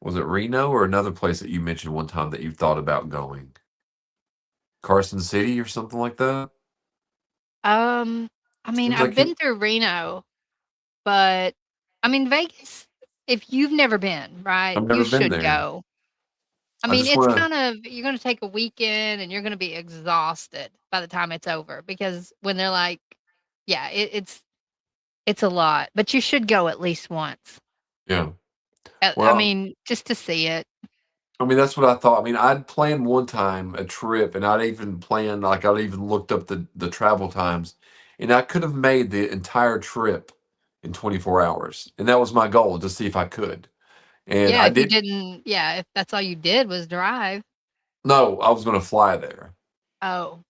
was it Reno or another place that you mentioned one time that you thought about going? Carson City or something like that?
Um, I mean,
Seems
I've
like you
been through Reno, but I mean, Vegas, if you've never been, right,
I've
you
never been
should
there.
go. I
I
mean,
just
it's
wanna
kind of you're gonna take a weekend and you're gonna be exhausted by the time it's over because when they're like, yeah, it's a lot, but you should go at least once.
yeah.
I
Well,
mean, just to see it.
I mean, that's what I thought. I mean, I'd planned one time a trip, and I'd even looked up the travel times, and I could have made the entire trip in 24 hours, and that was my goal to see if I could. And
Yeah,
I
if you
did.
didn't, yeah, if that's all you did was drive.
No, I was going to fly there.
Oh,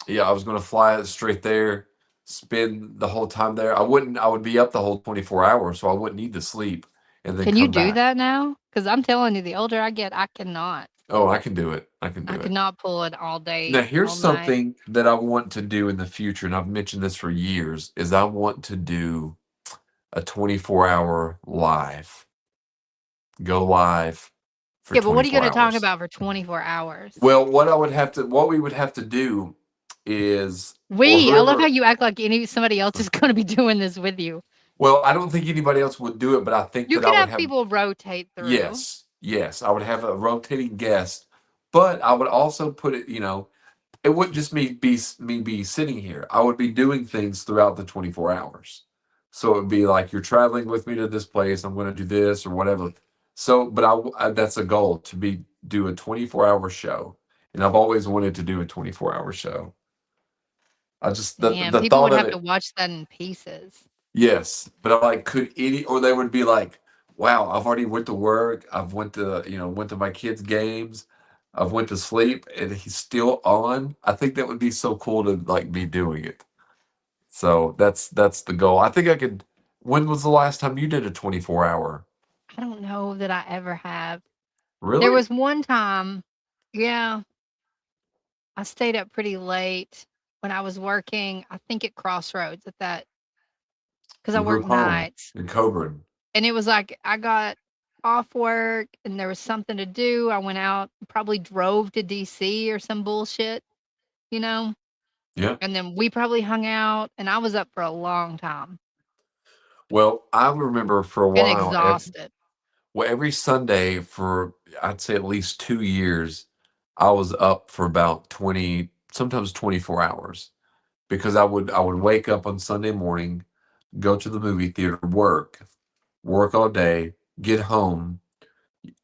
Yeah, I was going to fly straight there, spend the whole time there. I would be up the whole 24 hours, so I wouldn't need to sleep and then
can you
come
do
back.
that now? Because I'm telling you, the older I get, I cannot.
Oh, I can do it. I can do
I
it.
cannot pull it all
Now,
day,
here's
all night.
something that I want to do in the future, and I've mentioned this for years, is I want to do a 24-hour live. Go live for
Yeah, but what are you
24
gonna talk
hours.
about for 24 hours?
Well, what we would have to do is, or
I love how
whoever,
you act like somebody else is gonna be doing this with you.
well, I don't think anybody else would do it, but I think
You
that I
could
would
have
have,
people rotate through.
yes, I would have a rotating guest But I would also put it, it wouldn't just me be sitting here. I would be doing things throughout the 24 hours. So it would be like you're traveling with me to this place. I'm going to do this or whatever. So, but that's a goal to be do a 24-hour show, and I've always wanted to do a 24-hour show. I just
Damn,
the
people
thought
would
of
have to
it.
watch that in pieces.
Yes, but I'm like, could any, or they would be like, wow, I've already went to work, I've went to my kids' games, I've went to sleep, and he's still on. I think that would be so cool to like be doing it. So that's the goal. I think I could. When was the last time you did a 24-hour?
I don't know that I ever have. There
Really?
was one time, yeah, I stayed up pretty late when I was working, I think at Crossroads at that, because I
The
worked
group home
nights.
in Coburn.
And it was like I got off work and there was something to do. I went out, probably drove to DC or some bullshit, you know?
Yeah.
And then we probably hung out and I was up for a long time
Well, I remember for a
and
while,
exhausted.
well, every Sunday for I'd say at least 2 years, I was up for about 20, sometimes 24 hours because I would wake up on Sunday morning, go to the movie theater, work all day, get home.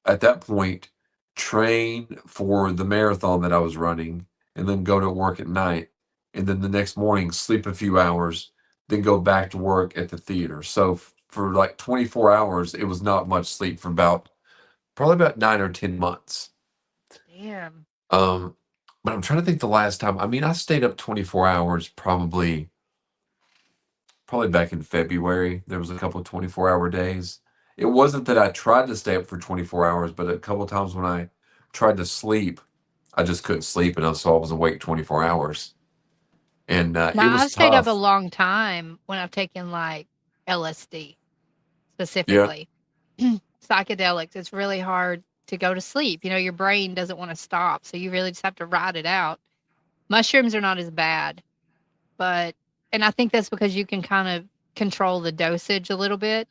At that point, train for the marathon that I was running, and then go to work at night, and then the next morning sleep a few hours, then go back to work at the theater. So for like 24 hours, it was not much sleep for about probably about 9 or 10 months.
Damn.
Um, but I'm trying to think the last time. I mean, I stayed up 24 hours probably back in February. There was a couple of 24-hour days. It wasn't that I tried to stay up for 24 hours, but a couple of times when I tried to sleep, I just couldn't sleep, and so I was awake 24 hours, and it
Now,
was
I've stayed up a
tough.
long time when I've taken like LSD
Yeah,
specifically. Psychedelics, it's really hard to go to sleep. Your brain doesn't want to stop. So you really just have to ride it out. Mushrooms are not as bad, but, and I think that's because you can kind of control the dosage a little bit.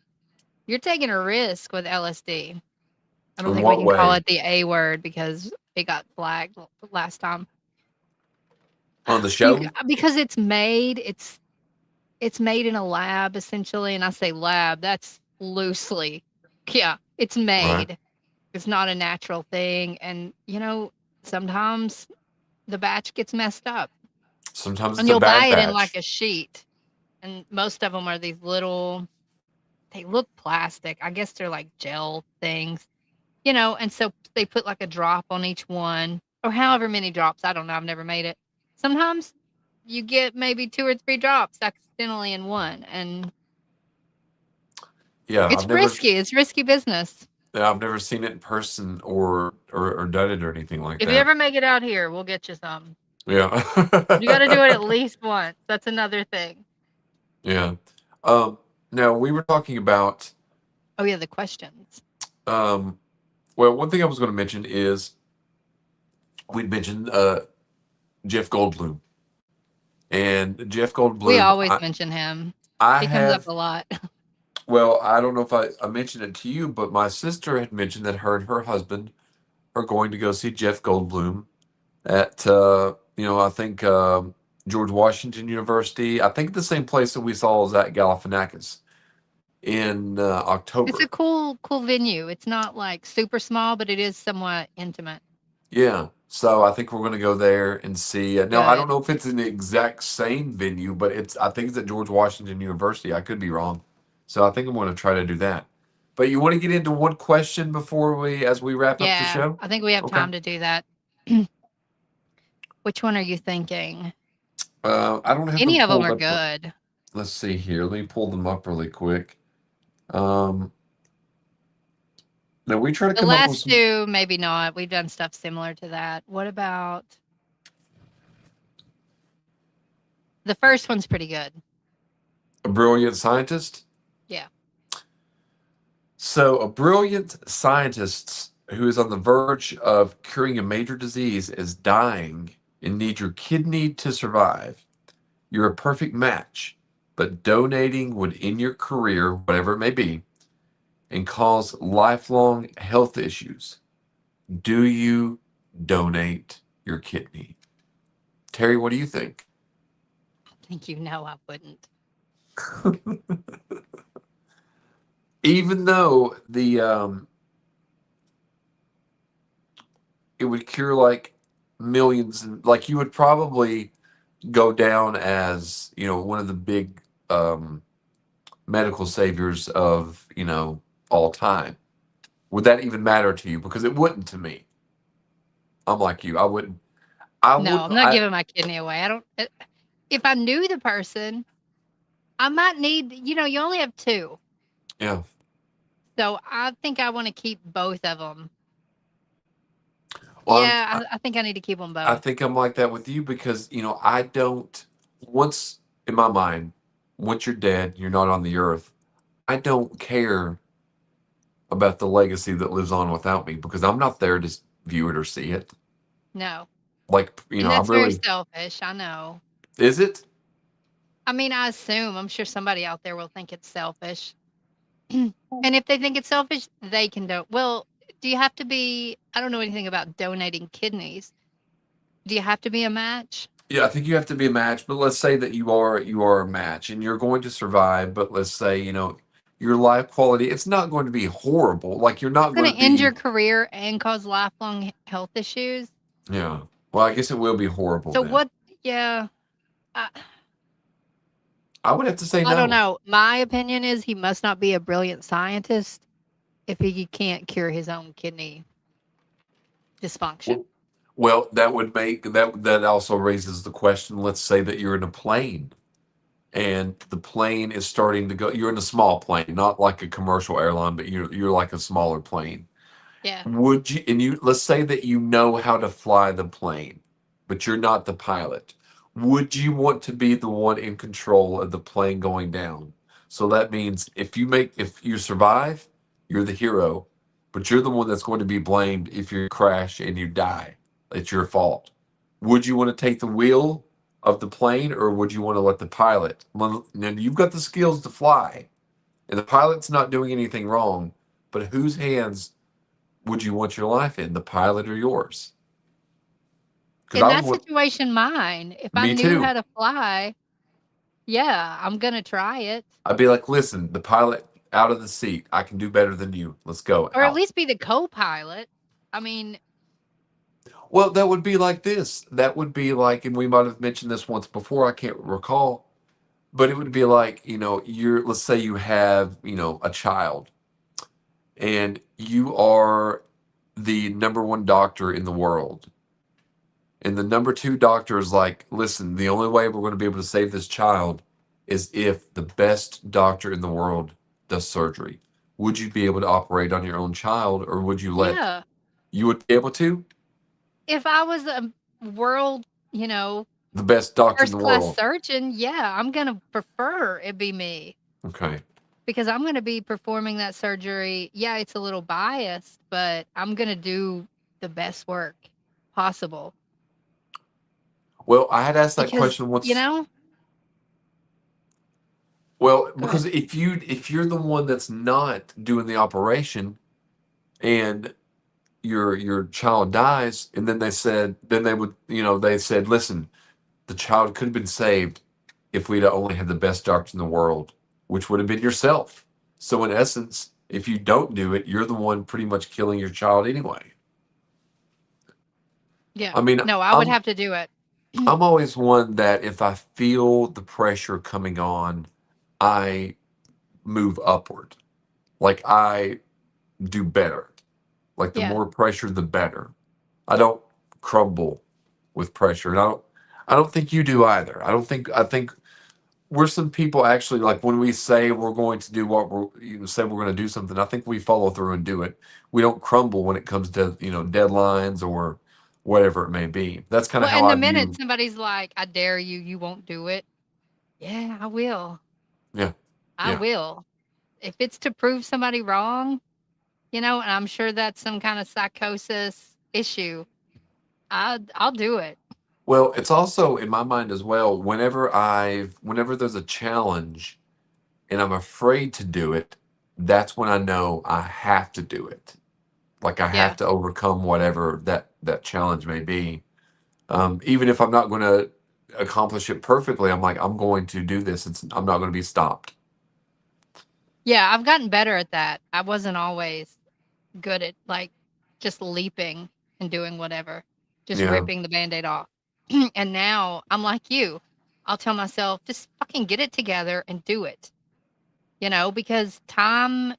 You're taking a risk with LSD. I don't
in
think we
what
can call
way?
it the A word because it got flagged last time.
On the
You
show?
because it's made in a lab essentially, and I say lab, that's loosely. Yeah, it's
Right.
made. It's not a natural thing, and sometimes the batch gets messed up,
Sometimes
and
it's a
you'll buy
bad
it in like
batch.
a sheet, and most of them are these little. They look plastic. I guess they're like gel things, and so they put like a drop on each one, or however many drops. I don't know. I've never made it. Sometimes you get maybe 2 or 3 drops accidentally in one, and
Yeah,
it's risky. It's risky business.
I've never seen it in person or done it or anything like
If you
that.
ever make it out here, we'll get you some. You gotta do it
Yeah.
at least once. That's another thing.
Yeah. Um, Now we were talking about
Oh, yeah, the questions.
um, well, one thing I was going to mention is we'd mentioned Jeff Goldblum, and Jeff
We
Goldblum.
always
I
mention him.
I
He comes up
have,
a lot.
well, I don't know if I mentioned it to you, but my sister had mentioned that her and her husband are going to go see Jeff Goldblum at I think George Washington University. I think the same place that we saw Zach Galifianakis in
It's a
October.
cool venue. It's not, like, super small, but it is somewhat intimate.
Yeah, so I think we're going to go there and see. Now I don't
Good.
know if it's in the exact same venue, but I think it's at George Washington University. I could be wrong, so I think I'm going to try to do that. But you want to get into one question before as we wrap up the
Yeah,
show?
I think we have
Okay.
time to do that. Which one are you thinking?
I don't have them
Any of them
pulled
are
up.
good.
Let's see here. Let me pull them up really quick. Um, Now we try to
The
come up with
last
some
2, maybe not. We've done stuff similar to that. What about the first one's pretty good.
a brilliant scientist.
Yeah.
So a brilliant scientist who is on the verge of curing a major disease is dying and needs your kidney to survive. You're a perfect match, but donating would end your career, whatever it may be, and cause lifelong health issues. Do you donate your kidney? Terry, what do you think?
I think I wouldn't.
Even though it would cure like millions, and like you would probably go down as one of the big um, medical saviors of all time. Would that even matter to you? Because it wouldn't to me. I'm like you. I wouldn't. I
No,
wouldn't.
I'm not giving my kidney away. I don't. If I knew the person, I might need. You only have two,
Yeah.
so I think I want to keep both of them.
Well,
Yeah, I think I need to keep them
I
both.
think I'm like that with you because I don't. Once in my mind, once you're dead, you're not on the earth. I don't care about the legacy that lives on without me because I'm not there to view it or see it.
No,
Like,
and
I'm
that's very
really.
selfish. I know.
Is it?
I mean, I assume. I'm sure somebody out there will think it's selfish. And if they think it's selfish, they can do. Well, do you have to be? I don't know anything about donating kidneys. Do you have to be a match?
Yeah, I think you have to be a match, but let's say that you are a match and you're going to survive, but let's say, your life quality, it's not going to be horrible. Like you're not
Going
going
to
to
end
be.
your career and cause lifelong health issues.
Yeah. Well, I guess it will be horrible
So
then.
what? Yeah, I,
I would have to say
I don't
no.
know. My opinion is he must not be a brilliant scientist if he can't cure his own kidney dysfunction.
Well, well, that would make that also raises the question. Let's say that you're in a plane and the plane is starting to go. You're in a small plane, not like a commercial airline, but you're like a smaller plane.
Yeah,
Would you, and you, let's say that you know how to fly the plane, but you're not the pilot. Would you want to be the one in control of the plane going down? So that means if you survive, you're the hero, but you're the one that's going to be blamed if you crash and you die. It's your fault. Would you want to take the wheel of the plane or would you want to let the pilot? Well, now you've got the skills to fly, and the pilot's not doing anything wrong, but whose hands would you want your life in, the pilot or yours? Because
in
I would
that
want.
situation, mine. If I
Me
knew
too.
how to fly, yeah, I'm gonna try it,
I'd be like, listen, the pilot out of the seat. I can do better than you. Let's go
or at
out.
least be the co-pilot. I mean,
Well, that would be like this. That would be like, and we might have mentioned this once before. I can't recall, but it would be like, let's say you have, a child, and you are the number one doctor in the world. And the number two doctor is like, listen, the only way we're going to be able to save this child is if the best doctor in the world does surgery. Would you be able to operate on your own child or would
yeah.
you would be able to?
If I was a world,
The best doctor in the
first class
world.
surgeon, yeah, I'm gonna prefer it be me
Okay.
because I'm gonna be performing that surgery. Yeah, it's a little biased, but I'm gonna do the best work possible
Well, I had asked that
because,
question once. Well,
go ahead.
because if you're the one that's not doing the operation and your child dies and then they said, listen, the child could have been saved if we'd only had the best doctor in the world, which would have been yourself. So in essence, if you don't do it, you're the one pretty much killing your child anyway.
Yeah.
I mean,
No, I would
I'm
have to do it.
I'm always one that if I feel the pressure coming on, I move upward. Like I do better. Like the
Yeah.
more pressure, the better. I don't crumble with pressure. And I don't think you do either. I think we're some people actually like when we say we're going to do what say we're going to do something, I think we follow through and do it. We don't crumble when it comes to, deadlines or whatever it may be. That's kind of
Well,
how
and
I
the minute
view.
somebody's like, "I dare you, you won't do it." Yeah, I will.
Yeah.
I
Yeah.
will. If it's to prove somebody wrong, and I'm sure that's some kind of psychosis issue, I'll do it.
Well, it's also in my mind as well, whenever there's a challenge and I'm afraid to do it, that's when I know I have to do it. Like I have
Yeah.
to overcome whatever that challenge may be. Even if I'm not going to accomplish it perfectly, I'm like, I'm going to do this. I'm not going to be stopped.
Yeah, I've gotten better at that. I wasn't always good at, like, just leaping and doing whatever, just
Yeah,
ripping the Band-Aid off. And now I'm like you. I'll tell myself, "Just fucking get it together and do it." Because time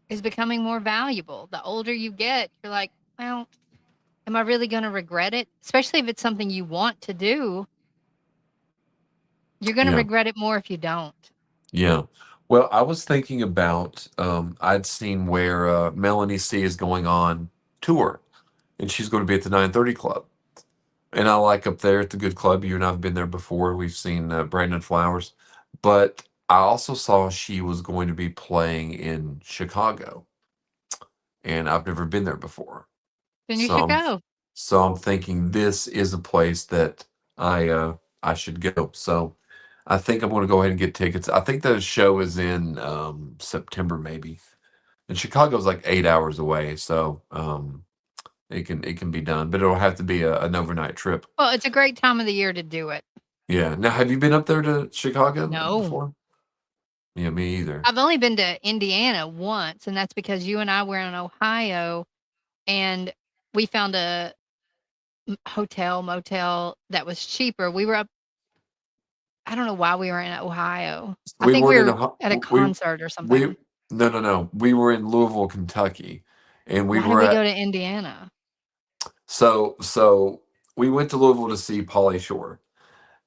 is becoming more valuable. The older you get, you're like, "Well, am I really gonna regret it?" Especially if it's something you want to do, you're gonna
yeah,
regret it more if you don't.
yeah. Well, I was thinking about I'd seen where Melanie C is going on tour, and she's going to be at the 930 Club. And I like up there at the Good Club. You and I've been there before. We've seen Brandon Flowers, but I also saw she was going to be playing in Chicago, and I've never been there before.
Then you
So
should
I'm
go.
so I'm thinking this is a place that I should go. So I think I'm going to go ahead and get tickets. I think the show is in September maybe, and Chicago's like 8 hours away, so it can be done, but it'll have to be an overnight trip.
Well, it's a great time of the year to do it.
Yeah. Now, have you been up there to Chicago
No.
before? Yeah, me either.
I've only been to Indiana once, and that's because you and I were in Ohio, and we found a hotel, motel that was cheaper. We were up I don't know why we were in Ohio. I
We
think
weren't
we
in
were
a
at a concert or
we
something.
no, no, no. We were in Louisville, Kentucky, and we
Why did
were
we
at
go to Indiana?
so we went to Louisville to see Pauly Shore.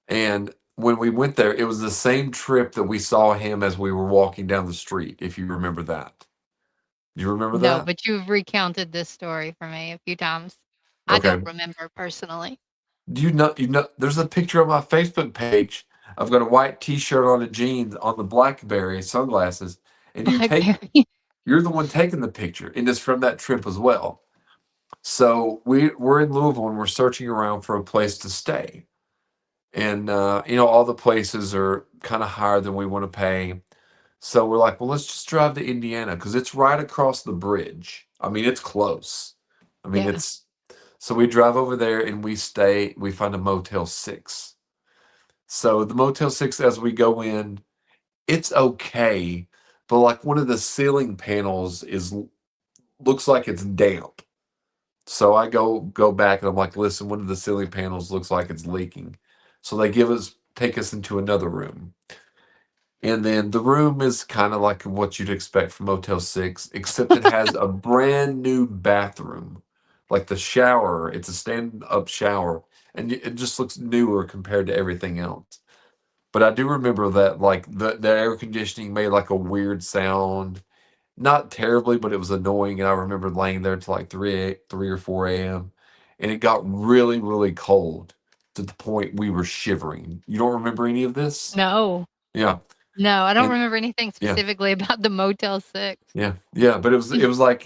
And when we went there, it was the same trip that we saw him as we were walking down the street, if you remember that. Do you remember
No,
that?
but you've recounted this story for me a few times. I don't
Okay.
remember personally.
Do you know there's a picture on my Facebook page. I've got a white t-shirt on and jeans on the BlackBerry sunglasses, and
Blackberry.
you're the one taking the picture, and it's from that trip as well. So we're in Louisville and we're searching around for a place to stay. And all the places are kind of higher than we want to pay. So we're like, well, let's just drive to Indiana because it's right across the bridge. I mean, it's close. I mean,
Yeah.
it's so we drive over there and we find a Motel 6. So the Motel 6, as we go in, it's okay, but like one of the ceiling panels looks like it's damp. So I go back and I'm like, listen, one of the ceiling panels looks like it's leaking. So they take us into another room. And then the room is kind of like what you'd expect from Motel 6, except it has a brand new bathroom. Like the shower, it's a stand-up shower, and it just looks newer compared to everything else. But I do remember that like the air conditioning made like a weird sound. Not terribly, but it was annoying, and I remember laying there till like 3 or 4 AM, and it got really, really cold to the point we were shivering. You don't remember any of this?
No.
Yeah,
No, I don't
and
remember anything
yeah,
specifically about the Motel 6.
yeah, yeah, but it was like,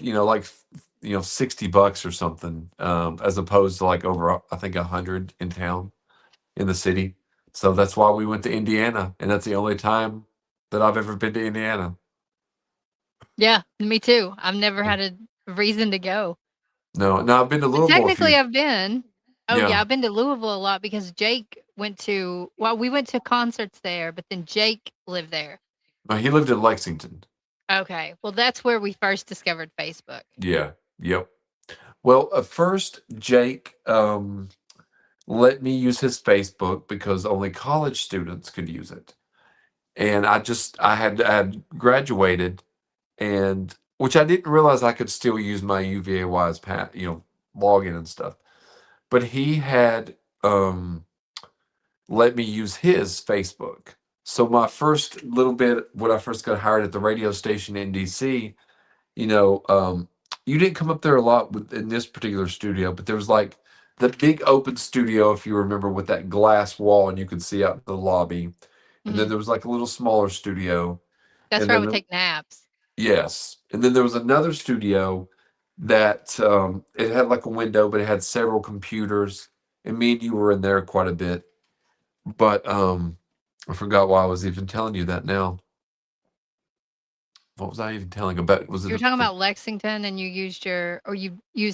$60 or something, as opposed to like over, I think 100 in town, in the city. So that's why we went to Indiana, and that's the only time that I've ever been to Indiana.
Yeah, me too. I've never had a reason to go.
No, no, I've been to
But
Louisville a
technically
few.
I've been. Oh,
Yeah,
yeah, I've been to Louisville a lot because Jake we went to concerts there, but then Jake lived there.
no, he lived in Lexington.
Okay, well, that's where we first discovered Facebook.
Yeah. Yep. Well, first, Jake let me use his Facebook because only college students could use it, and I had graduated, and which I didn't realize I could still use my UVAY's login and stuff. But he had let me use his Facebook. So my first little bit when I first got hired at the radio station in DC, you know, you didn't come up there a lot in this particular studio, but there was like the big open studio, if you remember, with that glass wall and you could see out the lobby. And then
Mhm.
there was like a little smaller studio.
That's
And
where I
then,
would take naps.
yes. And then there was another studio that it had like a window, but it had several computers. And me and you were in there quite a bit. But I forgot why I was even telling you that now. What was I even telling about? Was
You
it
were talking about Lexington and you used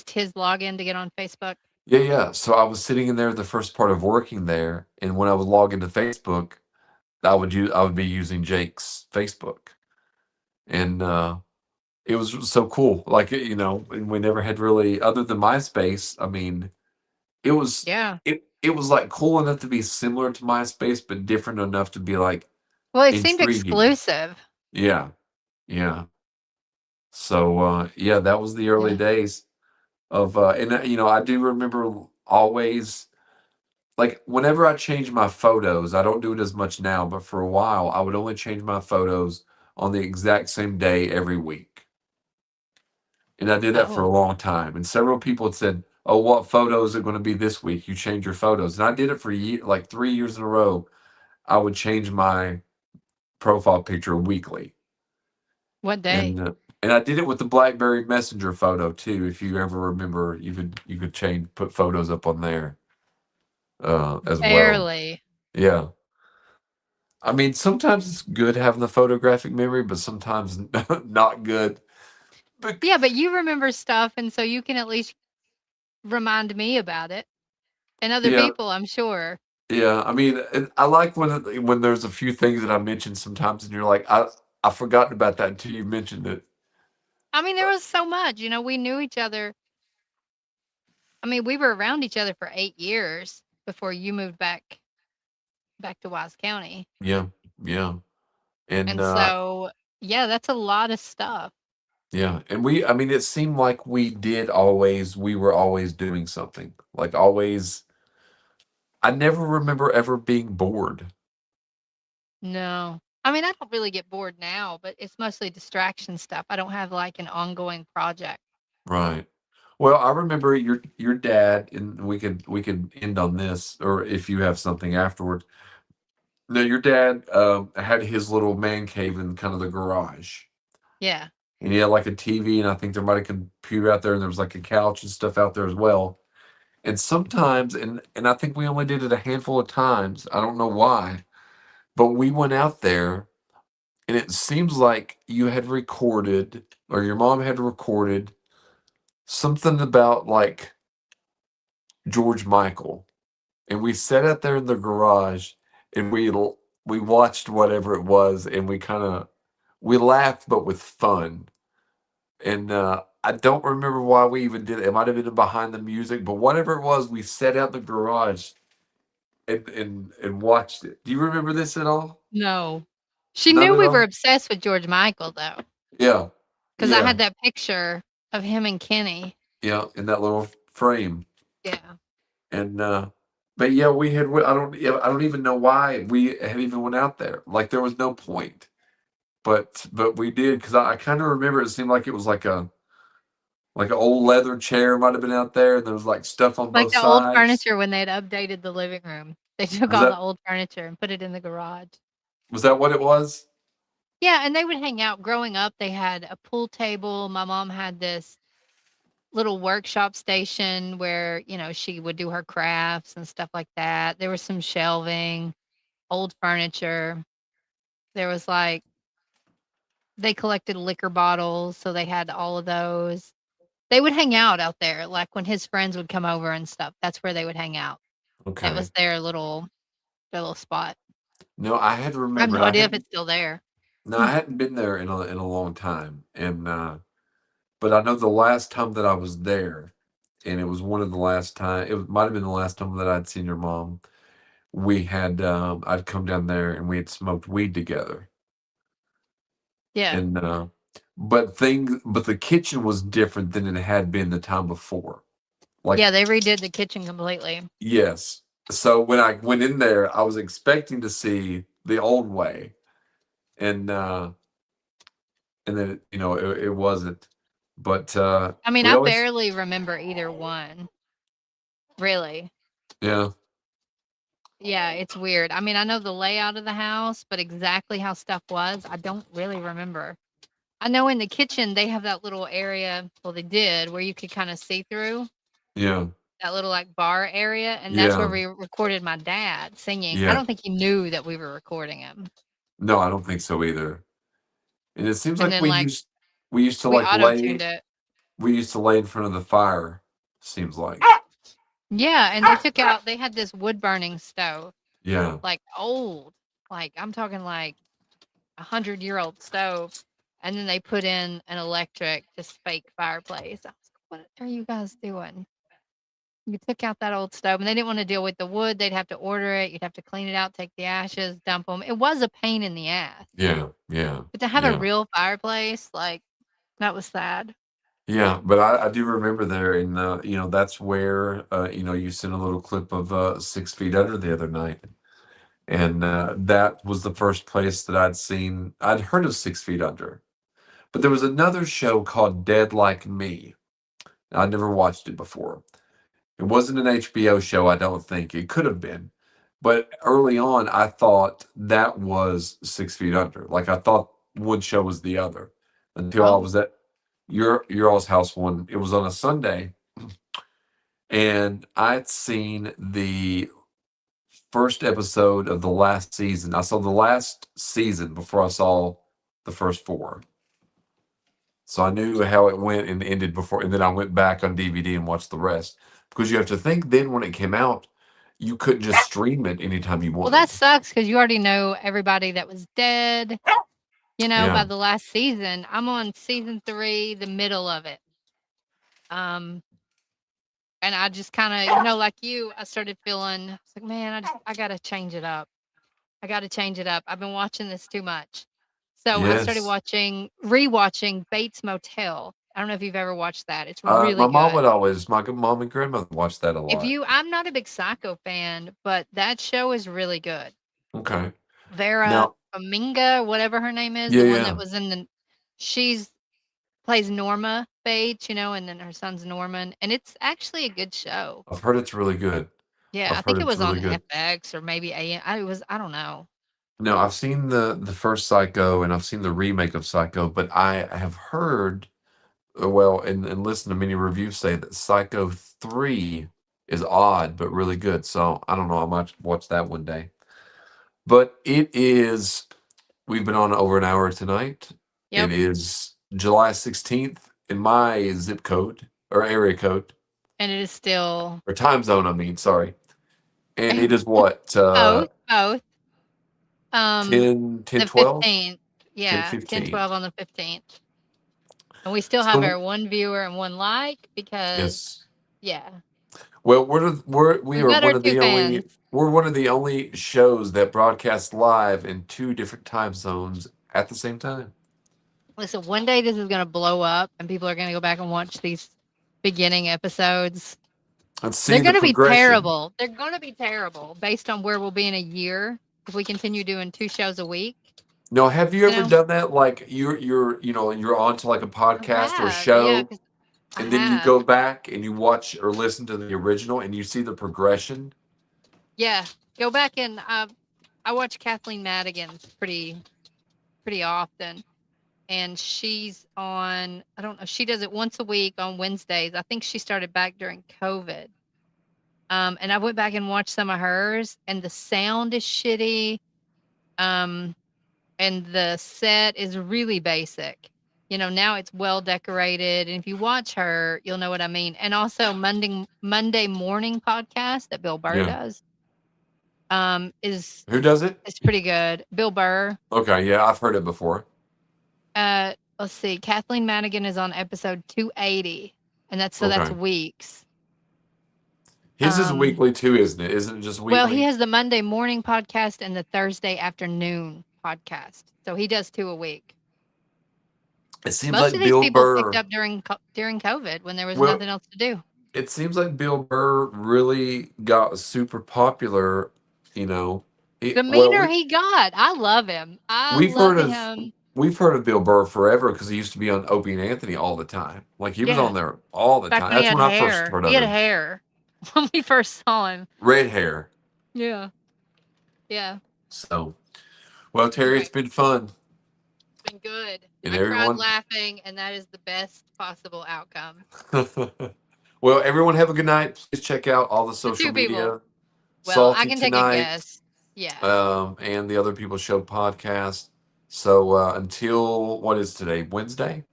his login to get on Facebook?
Yeah, yeah. So I was sitting in there the first part of working there, and when I would log into Facebook, I would be using Jake's Facebook, and it was so cool. Like and we never had really, other than MySpace. I mean, it was
Yeah.
it was like cool enough to be similar to MySpace, but different enough to be like
Well, it seemed
intriguing.
exclusive.
Yeah, yeah. So yeah, that was the early
Yeah.
days of and I do remember always, like, whenever I change my photos, I don't do it as much now, but for a while, I would only change my photos on the exact same day every week. And I did that for a
Oh,
long time. And several people had said, "Oh, what photos are going to be this week? You change your photos." And I did it for like 3 years in a row. I would change my profile picture weekly.
what day?
And I did it with the BlackBerry Messenger photo too. If you ever remember, you could change, put photos up on there as well.
Barely.
Yeah. I mean, sometimes it's good having the photographic memory, but sometimes not good. But
Yeah, but you remember stuff, and so you can at least remind me about it and other
yeah,
people, I'm sure.
yeah. I mean, I like when there's a few things that I mentioned sometimes, and you're like, I forgotten about that until you mentioned it.
I mean, there was so much, we knew each other. I mean, we were around each other for 8 years before you moved back to Wise County.
Yeah, yeah, and
And so, yeah, that's a lot of stuff.
yeah, and I mean, it seemed like we were always doing something. Like always, I never remember ever being bored.
No. I mean, I don't really get bored now, but it's mostly distraction stuff. I don't have like an ongoing project.
Right. Well, I remember your dad, and we could end on this, or if you have something afterward. No, your dad had his little man cave in kind of the garage,
Yeah.
and he had like a TV, and I think there might have a computer out there, and there was like a couch and stuff out there as well. And sometimes, and I think we only did it a handful of times. I don't know why, but we went out there, and it seems like you had recorded, or your mom had recorded something about like George Michael, and we sat out there in the garage, and we watched whatever it was, and we laughed, but with fun. And I don't remember why we even did it. It might have been behind the music, but whatever it was, we sat out in the garage and watched it. Do you remember this at all?
No. She
None
knew
at
we were
all.
obsessed with George Michael though,
Yeah,
because I
yeah,
had that picture of him and Kenny.
yeah. In that little frame,
Yeah.
and but yeah, we had. I don't. Yeah, I don't even know why we had even went out there. Like there was no point. But we did, because I kind of remember it seemed like it was like an old leather chair might have been out there, and there was like stuff on
Like
both
the old
sides.
furniture when they'd updated the living room. They took
Was
all the
that
old furniture and put it in the garage.
was that what it was?
Yeah, and they would hang out. Growing up, they had a pool table. My mom had this little workshop station where, she would do her crafts and stuff like that. There was some shelving, old furniture. There was like they collected liquor bottles, so they had all of those. They would hang out there, like when his friends would come over and stuff. That's where they would hang out. That was
Okay.
their little spot.
No, I had
I have
remembered.
no idea if it's still there.
No, I hadn't been there in a long time, and but I know the last time that I was there, and it was one of the last time. Might have been the last time that I'd seen your mom. I'd come down there, and we had smoked weed together,
Yeah.
and but the kitchen was different than it had been the time before. Like,
Yeah, they redid the kitchen completely.
yes. So when I went in there, I was expecting to see the old way, and then it wasn't. But
I mean,
we
I
always,
barely remember either one, really.
yeah,
Yeah, it's weird. I mean, I know the layout of the house, but exactly how stuff was, I don't really remember. I know in the kitchen, they have that little area, well, they did, where you could kinda see through,
yeah,
that little, like, bar area, and that's where
yeah,
we recorded my dad singing. I
yeah.
don't think he knew that we were recording him.
No, I don't think so either. And it seems
And
like
then, like,
we used to
we
like
auto-tuned
lay
it.
we used to lay in front of the fire. Seems like.
Yeah, and they took out. They had this wood burning stove,
Yeah.
like old, like I'm talking like 100-year-old stove, and then they put in an electric, just fake fireplace. I was like, what are you guys doing? You took out that old stove, and they didn't want to deal with the wood. They'd have to order it. You'd have to clean it out, take the ashes, dump them. It was a pain in the ass.
Yeah. Yeah.
But to have a
Yeah.
real fireplace, like that was sad.
Yeah, but I do remember there, and that's where you sent a little clip of 6 Feet Under the other night, and that was the first place that I'd seen. I'd heard of 6 Feet Under, but there was another show called Dead Like Me. I'd never watched it before. It wasn't an HBO show, I don't think. It could have been, but early on, I thought that was 6 Feet Under. Like I thought one show was the other until I
Oh,
was at your all's house one. It was on a Sunday, and I'd seen the first episode of the last season. I saw the last season before I saw the first four. So I knew how it went and ended before, and then I went back on DVD and watched the rest. Because you have to think then when it came out, you couldn't just stream it anytime you
well, that
wanted.
sucks because you already know everybody that was dead. By
Yeah.
the last season. I'm on season 3, the middle of it. Um, and I just kind of, like you, I started feeling, I was like, man, I gotta change it up. I gotta change it up. I've been watching this too much. So I started
Yes.
rewatching Bates Motel. I don't know if you've ever watched that. It's really
My mom
good.
would always, my mom and grandmother watched that a lot.
I'm not a big Psycho fan, but that show is really good.
Okay.
Vera
Now,
Farmiga, whatever her name is,
yeah,
the one that
yeah.
was she's plays Norma Bates, and then her son's Norman, and it's actually a good show.
I've heard it's really good.
Yeah,
I've
I
heard
think it
it's
was on
really good.
FX or maybe I don't know.
No, I've seen the first Psycho and I've seen the remake of Psycho, but I have heard well and listened to many reviews say that Psycho 3 is odd but really good. So I don't know, I might watch that one day. But we've been on over an hour tonight. It
Yep,
is July 16th in my zip code or area code
and it is still
or time zone, I mean, sorry. And it is what,
both. Um,
10,
the
12,
15th.
10,
Yeah,
15.
10/12 on the 15th. And we still have
So
our one viewer and one like because
yes.
yeah,
Well, we
we've
are
got our 2 fans.
we're one of the only shows that broadcast live in two different time zones at the same time.
Listen, one day this is gonna blow up and people are gonna go back and watch these beginning episodes.
And see
They're
the
gonna be
progression.
terrible. They're gonna be terrible based on where we'll be in a year if we continue doing 2 shows a week,
Now, have you
you
ever
know?
done that? Like you're on to like a
I
podcast or a
have, yeah,
show,
'cause I
and then you go
have.
back and you watch or listen to the original and you see the progression.
Yeah, go back and, I watch Kathleen Madigan's pretty often, and she's on I don't know, she does it once a week on Wednesdays. I think she started back during COVID. And I went back and watched some of hers, and the sound is shitty, um, and the set is really basic. Now it's well decorated, and if you watch her, you'll know what I mean. And also Monday morning podcast that Bill Burr
Yeah.
does, is
Who does it?
pretty good. Bill Burr.
Okay, yeah, I've heard it before.
Let's see. Kathleen Madigan is on episode 280, and that's
Okay.
weeks.
His is
Um,
weekly too, isn't it? Isn't it just
well, he
weekly?
has the Monday morning podcast and the Thursday afternoon podcast, so he does 2 a week.
It seems
Most of
like
these
Bill
people picked
Burr.
up during COVID when there was
Well,
nothing else to do.
it seems like Bill Burr really got super popular. You know,
The
well,
meaner he got, I love him. I
we've
love
heard of
him.
we've heard of Bill Burr forever because he used to be on Opie and Anthony all the time. Like he was
Yeah,
on there all the
back
time.
when he
That's
had
when I first
hair.
heard
He
of
had
him.
hair when we first saw him.
Red hair.
Yeah, yeah.
So, well, Terry, it's
Anyway,
been fun,
it's been good.
and
I cried
everyone.
laughing, and that is the best possible outcome.
Well, everyone, have a good night. Please check out all the
The
social
2 people.
media,
Well, I
Salty
can take a
Tonight,
guess. Yeah.
and the Other People Show podcast. So until what is today, Wednesday?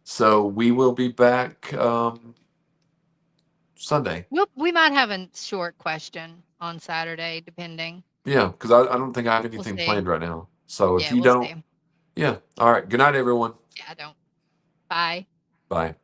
So we will be back Sunday.
We might have a short question on Saturday, depending.
Yeah, because I don't think I have
We'll
anything
see.
planned right now. So if
Yeah,
you
we'll
don't,
see.
yeah. All right. Good night, everyone.
Yeah, I don't. Bye.
Bye.